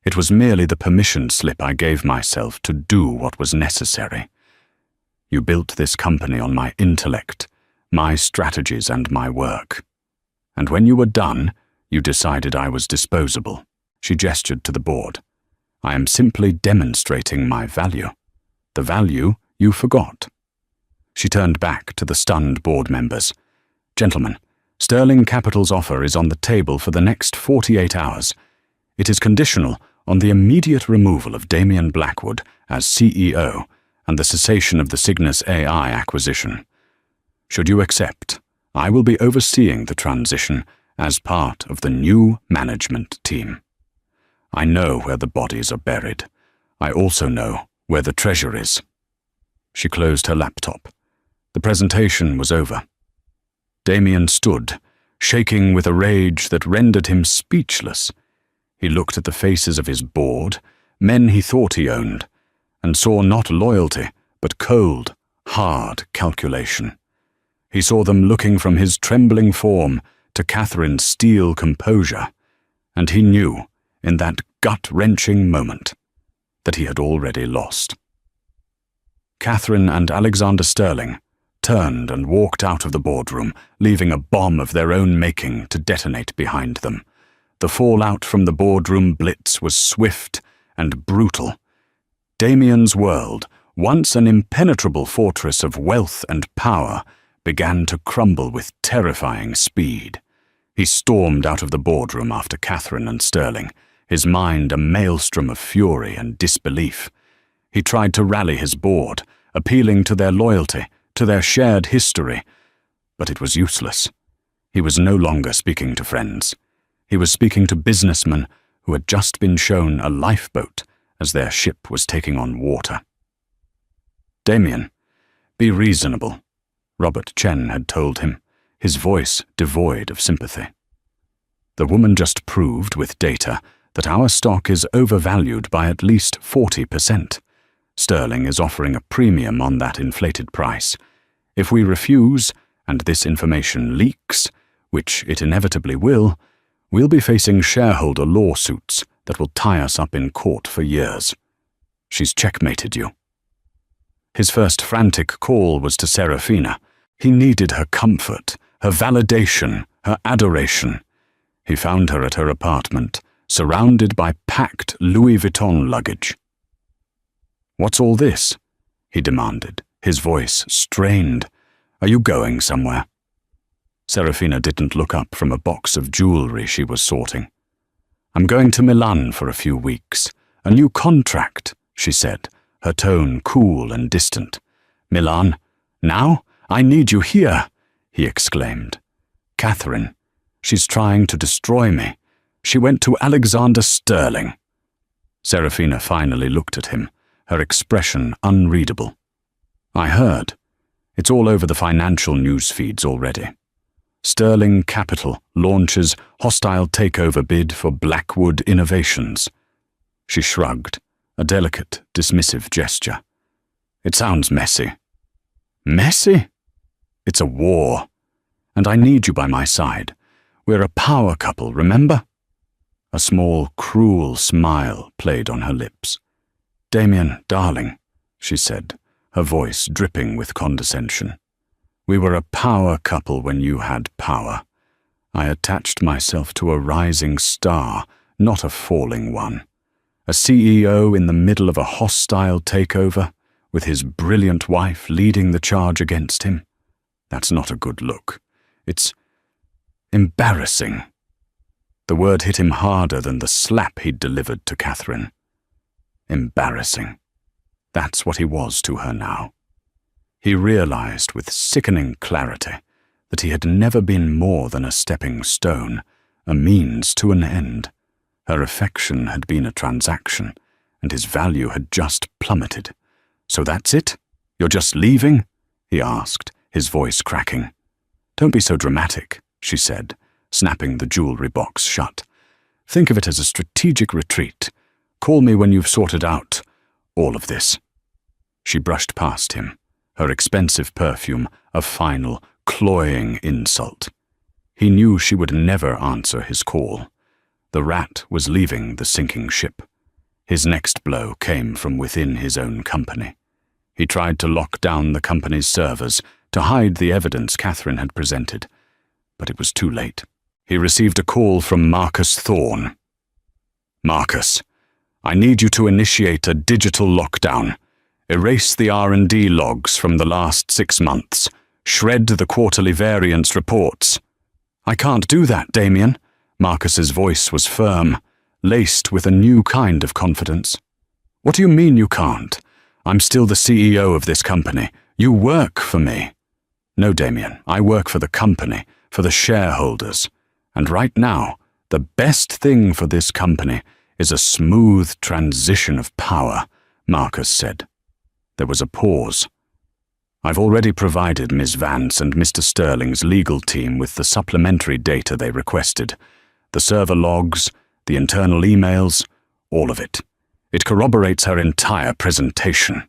It was merely the permission slip I gave myself to do what was necessary. You built this company on my intellect, my strategies and my work. And when you were done, you decided I was disposable. She gestured to the board. I am simply demonstrating my value. The value you forgot. She turned back to the stunned board members. Gentlemen, Sterling Capital's offer is on the table for the next 48 hours. It is conditional on the immediate removal of Damien Blackwood as CEO and the cessation of the Cygnus AI acquisition. Should you accept, I will be overseeing the transition as part of the new management team. I know where the bodies are buried. I also know where the treasure is. She closed her laptop. The presentation was over. Damien stood, shaking with a rage that rendered him speechless. He looked at the faces of his board, men he thought he owned, and saw not loyalty, but cold, hard calculation. He saw them looking from his trembling form to Catherine's steel composure, and he knew, in that gut-wrenching moment, that he had already lost. Catherine and Alexander Sterling turned and walked out of the boardroom, leaving a bomb of their own making to detonate behind them. The fallout from the boardroom blitz was swift and brutal. Damien's world, once an impenetrable fortress of wealth and power, began to crumble with terrifying speed. He stormed out of the boardroom after Catherine and Sterling, his mind a maelstrom of fury and disbelief. He tried to rally his board, appealing to their loyalty, to their shared history, but it was useless. He was no longer speaking to friends. He was speaking to businessmen who had just been shown a lifeboat as their ship was taking on water. "Damien, be reasonable," Robert Chen had told him, his voice devoid of sympathy. "The woman just proved with data that our stock is overvalued by at least 40%. Sterling is offering a premium on that inflated price. If we refuse, and this information leaks, which it inevitably will, we'll be facing shareholder lawsuits that will tie us up in court for years. She's checkmated you." His first frantic call was to Serafina. He needed her comfort, her validation, her adoration. He found her at her apartment, surrounded by packed Louis Vuitton luggage. "What's all this?" he demanded, his voice strained. "Are you going somewhere?" Serafina didn't look up from a box of jewelry she was sorting. "I'm going to Milan for a few weeks. A new contract," she said, her tone cool and distant. "Milan? Now? I need you here," he exclaimed. "Catherine, she's trying to destroy me. She went to Alexander Sterling." Serafina finally looked at him, her expression unreadable. "I heard. It's all over the financial news feeds already. Sterling Capital launches hostile takeover bid for Blackwood Innovations." She shrugged, a delicate, dismissive gesture. "It sounds messy." "Messy? It's a war. And I need you by my side. We're a power couple, remember?" A small, cruel smile played on her lips. "Damien, darling," she said, her voice dripping with condescension. "We were a power couple when you had power. I attached myself to a rising star, not a falling one. A CEO in the middle of a hostile takeover, with his brilliant wife leading the charge against him. That's not a good look. It's embarrassing." The word hit him harder than the slap he'd delivered to Catherine. Embarrassing. That's what he was to her now. He realized with sickening clarity that he had never been more than a stepping stone, a means to an end. Her affection had been a transaction, and his value had just plummeted. "So that's it? You're just leaving?" he asked, his voice cracking. "Don't be so dramatic," she said, snapping the jewelry box shut. "Think of it as a strategic retreat. Call me when you've sorted out all of this." She brushed past him, her expensive perfume a final, cloying insult. He knew she would never answer his call. The rat was leaving the sinking ship. His next blow came from within his own company. He tried to lock down the company's servers to hide the evidence Catherine had presented, but it was too late. He received a call from Marcus Thorne. "Marcus, I need you to initiate a digital lockdown. Erase the R&D logs from the last 6 months. Shred the quarterly variance reports." "I can't do that, Damien." Marcus's voice was firm, laced with a new kind of confidence. "What do you mean you can't? I'm still the CEO of this company. You work for me." "No, Damien, I work for the company, for the shareholders. And right now, the best thing for this company is a smooth transition of power," Marcus said. There was a pause. "I've already provided Ms. Vance and Mr. Sterling's legal team with the supplementary data they requested. The server logs, the internal emails, all of it. It corroborates her entire presentation."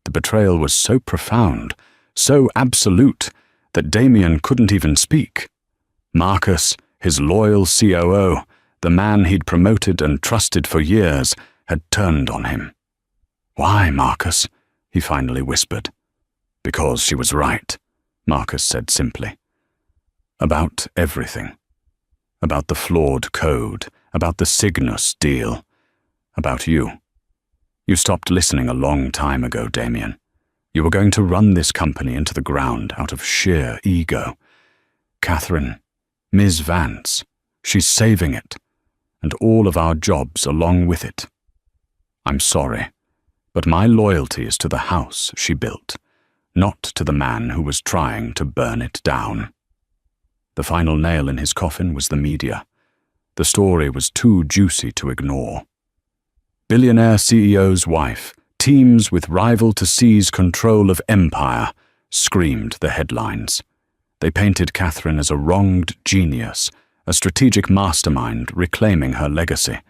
The betrayal was so profound, so absolute, that Damien couldn't even speak. Marcus, his loyal COO, the man he'd promoted and trusted for years, had turned on him. "Why, Marcus?" he finally whispered. "Because she was right," Marcus said simply. "About everything. About the flawed code, about the Cygnus deal, about you. You stopped listening a long time ago, Damien. You were going to run this company into the ground out of sheer ego. Catherine, Ms. Vance, she's saving it, and all of our jobs along with it. I'm sorry, but my loyalty is to the house she built, not to the man who was trying to burn it down." The final nail in his coffin was the media. The story was too juicy to ignore. Billionaire CEO's wife teams with rival to seize control of empire, screamed the headlines. They painted Catherine as a wronged genius, a strategic mastermind reclaiming her legacy.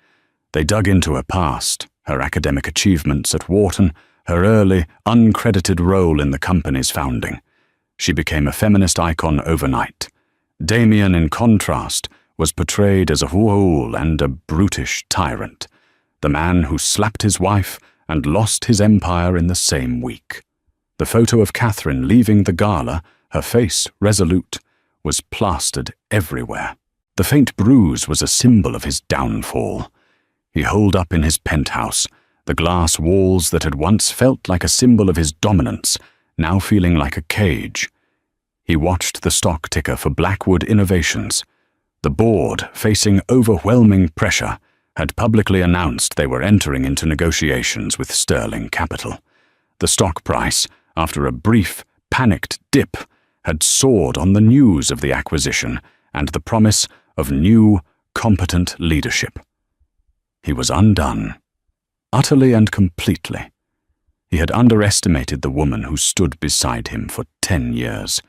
They dug into her past, her academic achievements at Wharton, her early, uncredited role in the company's founding. She became a feminist icon overnight. Damien, in contrast, was portrayed as a fool and a brutish tyrant, the man who slapped his wife and lost his empire in the same week. The photo of Catherine leaving the gala, her face resolute, was plastered everywhere. The faint bruise was a symbol of his downfall. He holed up in his penthouse, the glass walls that had once felt like a symbol of his dominance, now feeling like a cage. He watched the stock ticker for Blackwood Innovations. The board, facing overwhelming pressure, had publicly announced they were entering into negotiations with Sterling Capital. The stock price, after a brief, panicked dip, had soared on the news of the acquisition and the promise of new, competent leadership. He was undone, utterly and completely. He had underestimated the woman who stood beside him for 10 years.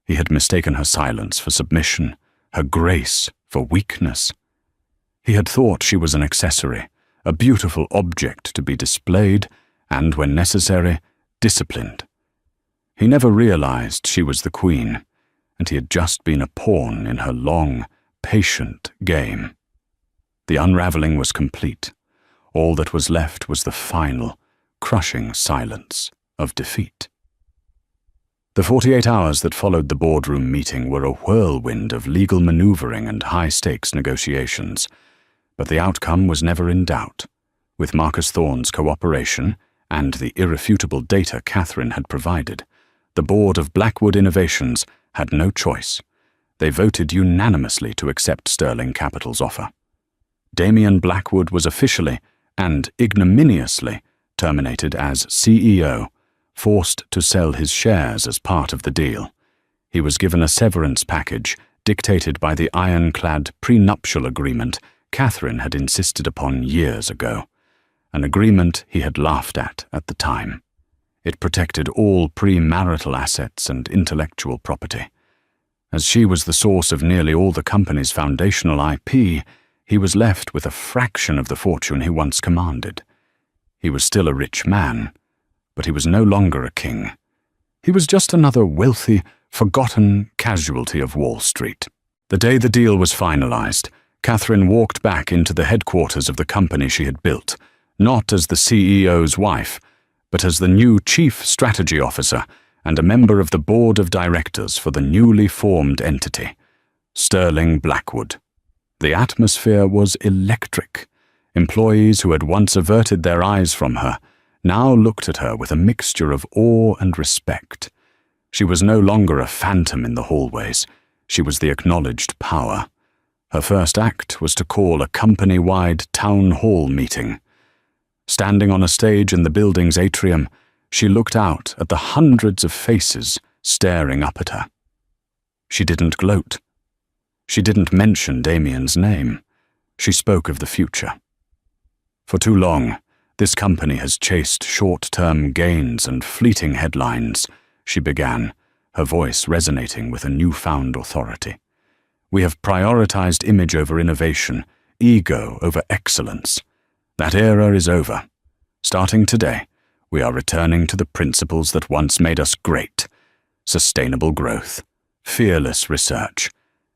He had mistaken her silence for submission, her grace for weakness. He had thought she was an accessory, a beautiful object to be displayed and, when necessary, disciplined. He never realized she was the queen, and he had just been a pawn in her long, patient game. The unraveling was complete. All that was left was the final, crushing silence of defeat. The 48 hours that followed the boardroom meeting were a whirlwind of legal maneuvering and high-stakes negotiations, but the outcome was never in doubt. With Marcus Thorne's cooperation and the irrefutable data Catherine had provided, the board of Blackwood Innovations had no choice. They voted unanimously to accept Sterling Capital's offer. Damien Blackwood was officially and ignominiously terminated as CEO, forced to sell his shares as part of the deal. He was given a severance package dictated by the ironclad prenuptial agreement Catherine had insisted upon years ago, an agreement he had laughed at the time. It protected all premarital assets and intellectual property. As she was the source of nearly all the company's foundational IP, he was left with a fraction of the fortune he once commanded. He was still a rich man, but he was no longer a king. He was just another wealthy, forgotten casualty of Wall Street. The day the deal was finalized, Catherine walked back into the headquarters of the company she had built, not as the CEO's wife, but as the new Chief Strategy Officer and a member of the Board of Directors for the newly formed entity, Sterling Blackwood. The atmosphere was electric. Employees who had once averted their eyes from her now looked at her with a mixture of awe and respect. She was no longer a phantom in the hallways. She was the acknowledged power. Her first act was to call a company-wide town hall meeting. Standing on a stage in the building's atrium, she looked out at the hundreds of faces staring up at her. She didn't gloat. She didn't mention Damien's name. She spoke of the future. For too long, this company has chased short-term gains and fleeting headlines, she began, her voice resonating with a newfound authority. We have prioritized image over innovation, ego over excellence. That era is over. Starting today, we are returning to the principles that once made us great: sustainable growth, fearless research,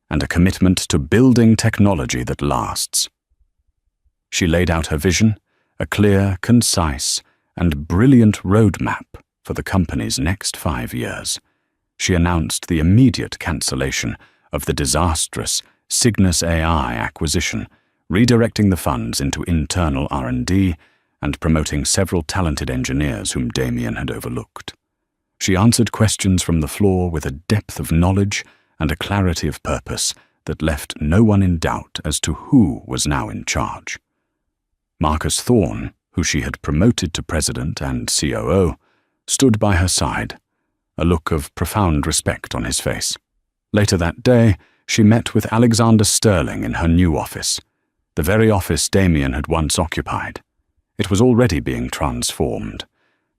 and a commitment to building technology that lasts. She laid out her vision, a clear, concise, and brilliant roadmap for the company's next 5 years. She announced the immediate cancellation of the disastrous Cygnus AI acquisition, redirecting the funds into internal R&D and promoting several talented engineers whom Damien had overlooked. She answered questions from the floor with a depth of knowledge and a clarity of purpose that left no one in doubt as to who was now in charge. Marcus Thorne, who she had promoted to president and COO, stood by her side, a look of profound respect on his face. Later that day, she met with Alexander Sterling in her new office, the very office Damien had once occupied. It was already being transformed.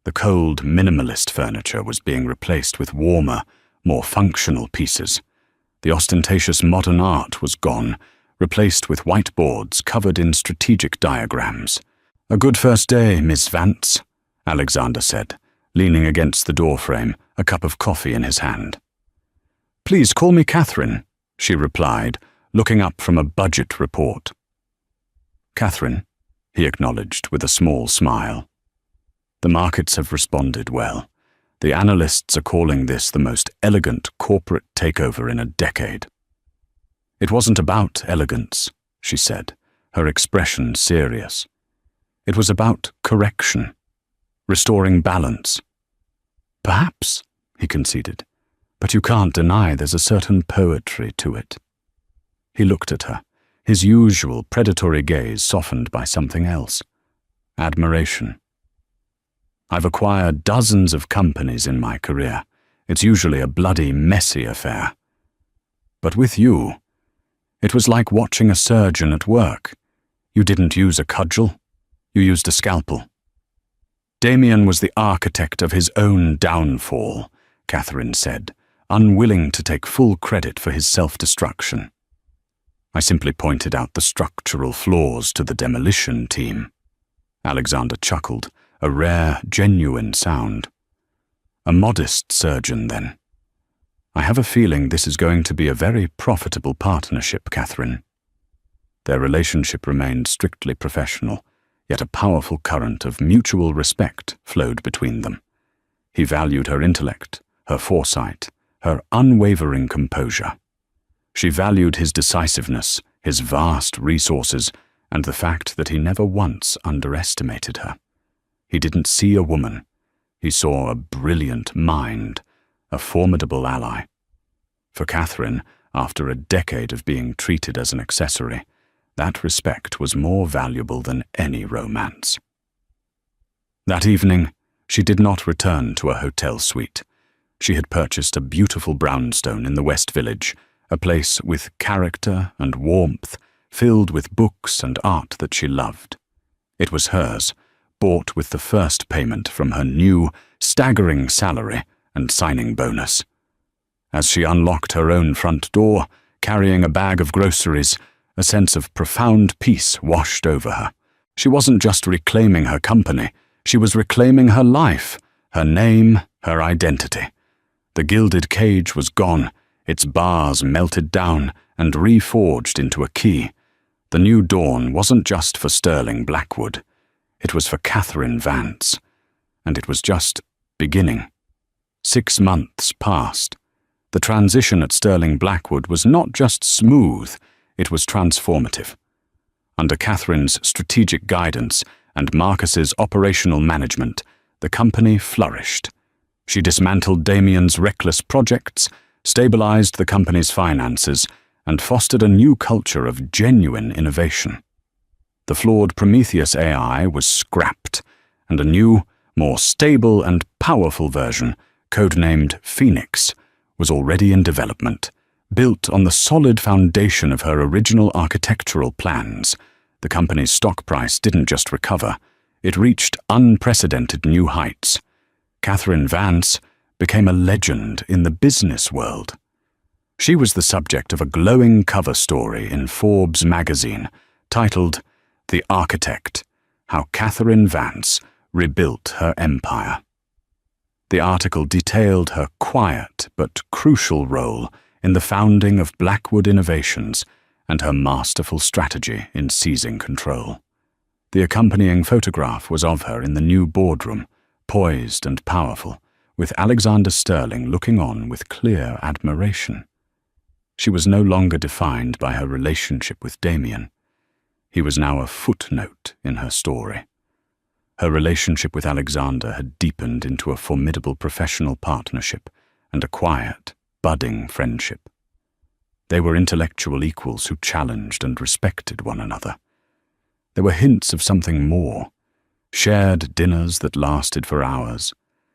The cold, minimalist furniture was being replaced with warmer, more functional pieces. The ostentatious modern art was gone, replaced with whiteboards covered in strategic diagrams. "A good first day, Miss Vance," Alexander said, leaning against the doorframe, a cup of coffee in his hand. "Please call me Catherine," she replied, looking up from a budget report. "Catherine," he acknowledged with a small smile. "The markets have responded well. The analysts are calling this the most elegant corporate takeover in a decade." "It wasn't about elegance," she said, her expression serious. "It was about correction, restoring balance." "Perhaps," he conceded, "but you can't deny there's a certain poetry to it." He looked at her, his usual predatory gaze softened by something else. Admiration. "I've acquired dozens of companies in my career. It's usually a bloody, messy affair. But with you, it was like watching a surgeon at work. You didn't use a cudgel, you used a scalpel." "Damien was the architect of his own downfall," Catherine said, unwilling to take full credit for his self-destruction. "I simply pointed out the structural flaws to the demolition team." Alexander chuckled, a rare, genuine sound. "A modest surgeon, then. I have a feeling this is going to be a very profitable partnership, Catherine." Their relationship remained strictly professional, yet a powerful current of mutual respect flowed between them. He valued her intellect, her foresight, her unwavering composure. She valued his decisiveness, his vast resources, and the fact that he never once underestimated her. He didn't see a woman. He saw a brilliant mind, a formidable ally. For Catherine, after a decade of being treated as an accessory, that respect was more valuable than any romance. That evening, she did not return to a hotel suite. She had purchased a beautiful brownstone in the West Village, a place with character and warmth, filled with books and art that she loved. It was hers, bought with the first payment from her new, staggering salary and signing bonus. As she unlocked her own front door, carrying a bag of groceries, a sense of profound peace washed over her. She wasn't just reclaiming her company, she was reclaiming her life, her name, her identity. The gilded cage was gone, its bars melted down and reforged into a key. The new dawn wasn't just for Sterling Blackwood. It was for Catherine Vance. And it was just beginning. 6 months passed. The transition at Sterling Blackwood was not just smooth, it was transformative. Under Catherine's strategic guidance and Marcus's operational management, the company flourished. She dismantled Damien's reckless projects, stabilized the company's finances, and fostered a new culture of genuine innovation. The flawed Prometheus AI was scrapped, and a new, more stable and powerful version, codenamed Phoenix, was already in development. Built on the solid foundation of her original architectural plans, the company's stock price didn't just recover, it reached unprecedented new heights. Catherine Vance became a legend in the business world. She was the subject of a glowing cover story in Forbes magazine, titled "The Architect: How Catherine Vance Rebuilt Her Empire." The article detailed her quiet but crucial role in the founding of Blackwood Innovations and her masterful strategy in seizing control. The accompanying photograph was of her in the new boardroom, poised and powerful, with Alexander Sterling looking on with clear admiration. She was no longer defined by her relationship with Damien. He was now a footnote in her story. Her relationship with Alexander had deepened into a formidable professional partnership and a quiet, budding friendship. They were intellectual equals who challenged and respected one another. There were hints of something more, shared dinners that lasted for hours,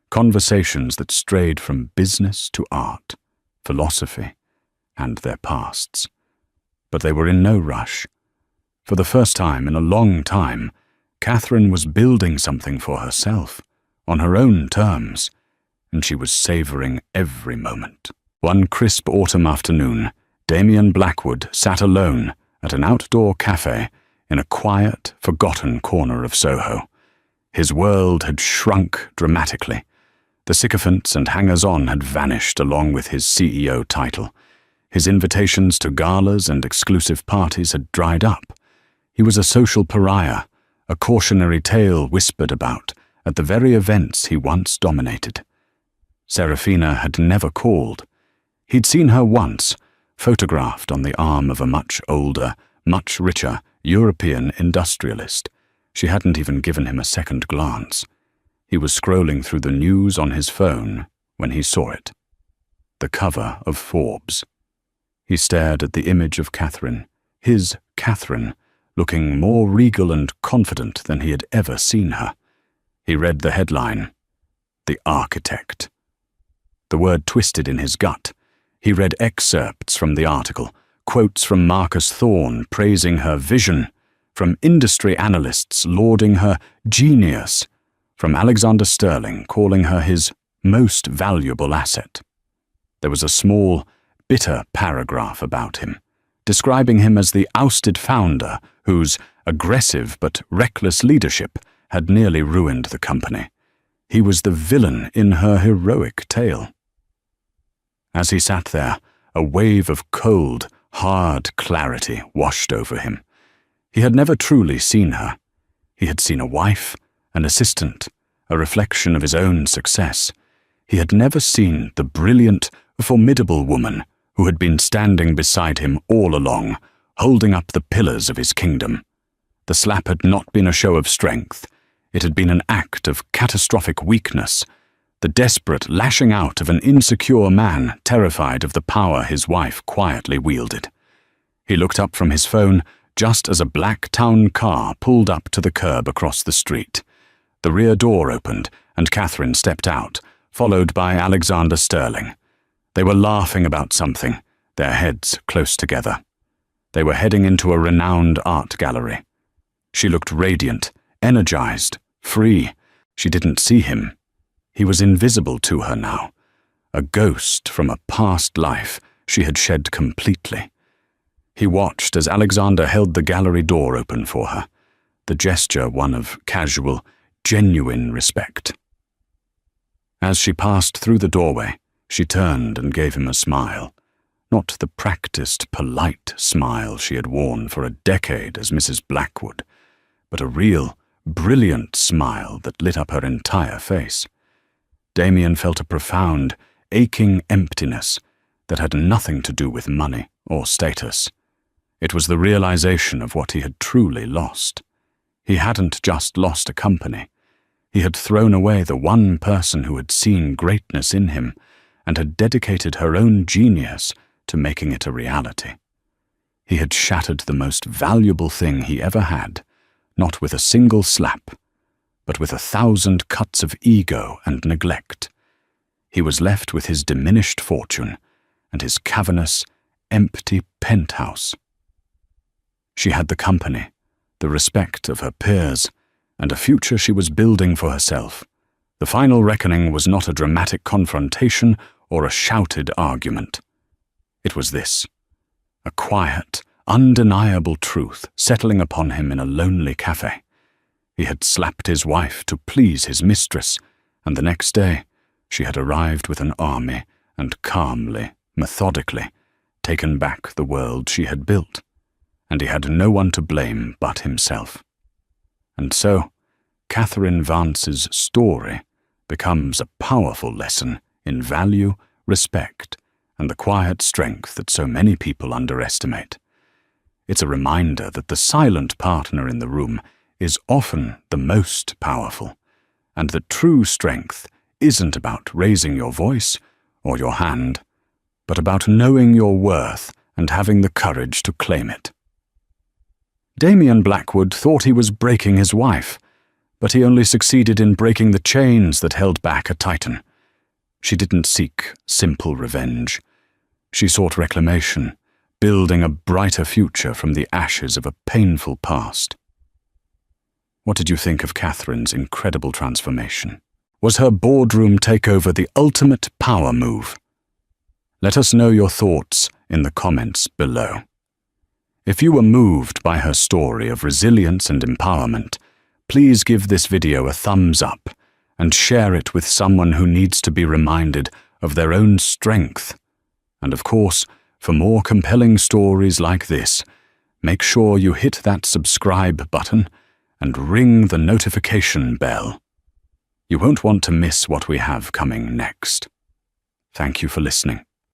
conversations that strayed from business to art, philosophy, and their pasts. But they were in no rush. For the first time in a long time, Catherine was building something for herself, on her own terms, and she was savouring every moment. One crisp autumn afternoon, Damien Blackwood sat alone at an outdoor cafe in a quiet, forgotten corner of Soho. His world had shrunk dramatically. The sycophants and hangers-on had vanished along with his CEO title. His invitations to galas and exclusive parties had dried up. He was a social pariah, a cautionary tale whispered about at the very events he once dominated. Serafina had never called. He'd seen her once, photographed on the arm of a much older, much richer European industrialist. She hadn't even given him a second glance. He was scrolling through the news on his phone when he saw it. The cover of Forbes. He stared at the image of Catherine, his Catherine, looking more regal and confident than he had ever seen her. He read the headline, "The Architect." The word twisted in his gut. He read excerpts from the article, quotes from Marcus Thorne praising her vision, from industry analysts lauding her genius, from Alexander Sterling calling her his most valuable asset. There was a small, bitter paragraph about him, describing him as the ousted founder whose aggressive but reckless leadership had nearly ruined the company. He was the villain in her heroic tale. As he sat there, a wave of cold, hard clarity washed over him. He had never truly seen her. He had seen a wife, an assistant, a reflection of his own success. He had never seen the brilliant, formidable woman who had been standing beside him all along, holding up the pillars of his kingdom. The slap had not been a show of strength. It had been an act of catastrophic weakness, the desperate lashing out of an insecure man terrified of the power his wife quietly wielded. He looked up from his phone just as a black town car pulled up to the curb across the street. The rear door opened and Catherine stepped out, followed by Alexander Sterling. They were laughing about something, their heads close together. They were heading into a renowned art gallery. She looked radiant, energized, free. She didn't see him. He was invisible to her now, a ghost from a past life she had shed completely. He watched as Alexander held the gallery door open for her, the gesture one of casual, genuine respect. As she passed through the doorway, she turned and gave him a smile, not the practiced, polite smile she had worn for a decade as Mrs. Blackwood, but a real, brilliant smile that lit up her entire face. Damien felt a profound, aching emptiness that had nothing to do with money or status. It was the realization of what he had truly lost. He hadn't just lost a company. He had thrown away the one person who had seen greatness in him and had dedicated her own genius to making it a reality. He had shattered the most valuable thing he ever had, not with a single slap, but with 1,000 cuts of ego and neglect. He was left with his diminished fortune and his cavernous, empty penthouse. She had the company, the respect of her peers, and a future she was building for herself. The final reckoning was not a dramatic confrontation or a shouted argument. It was this, a quiet, undeniable truth settling upon him in a lonely cafe. He had slapped his wife to please his mistress, and the next day she had arrived with an army and calmly, methodically, taken back the world she had built, and he had no one to blame but himself. And so, Catherine Vance's story becomes a powerful lesson in value, respect, and the quiet strength that so many people underestimate. It's a reminder that the silent partner in the room is often the most powerful, and that true strength isn't about raising your voice or your hand, but about knowing your worth and having the courage to claim it. Damien Blackwood thought he was breaking his wife, but he only succeeded in breaking the chains that held back a titan. She didn't seek simple revenge. She sought reclamation, building a brighter future from the ashes of a painful past. What did you think of Catherine's incredible transformation? Was her boardroom takeover the ultimate power move? Let us know your thoughts in the comments below. If you were moved by her story of resilience and empowerment, please give this video a thumbs up and share it with someone who needs to be reminded of their own strength. And of course, for more compelling stories like this, make sure you hit that subscribe button and ring the notification bell. You won't want to miss what we have coming next. Thank you for listening.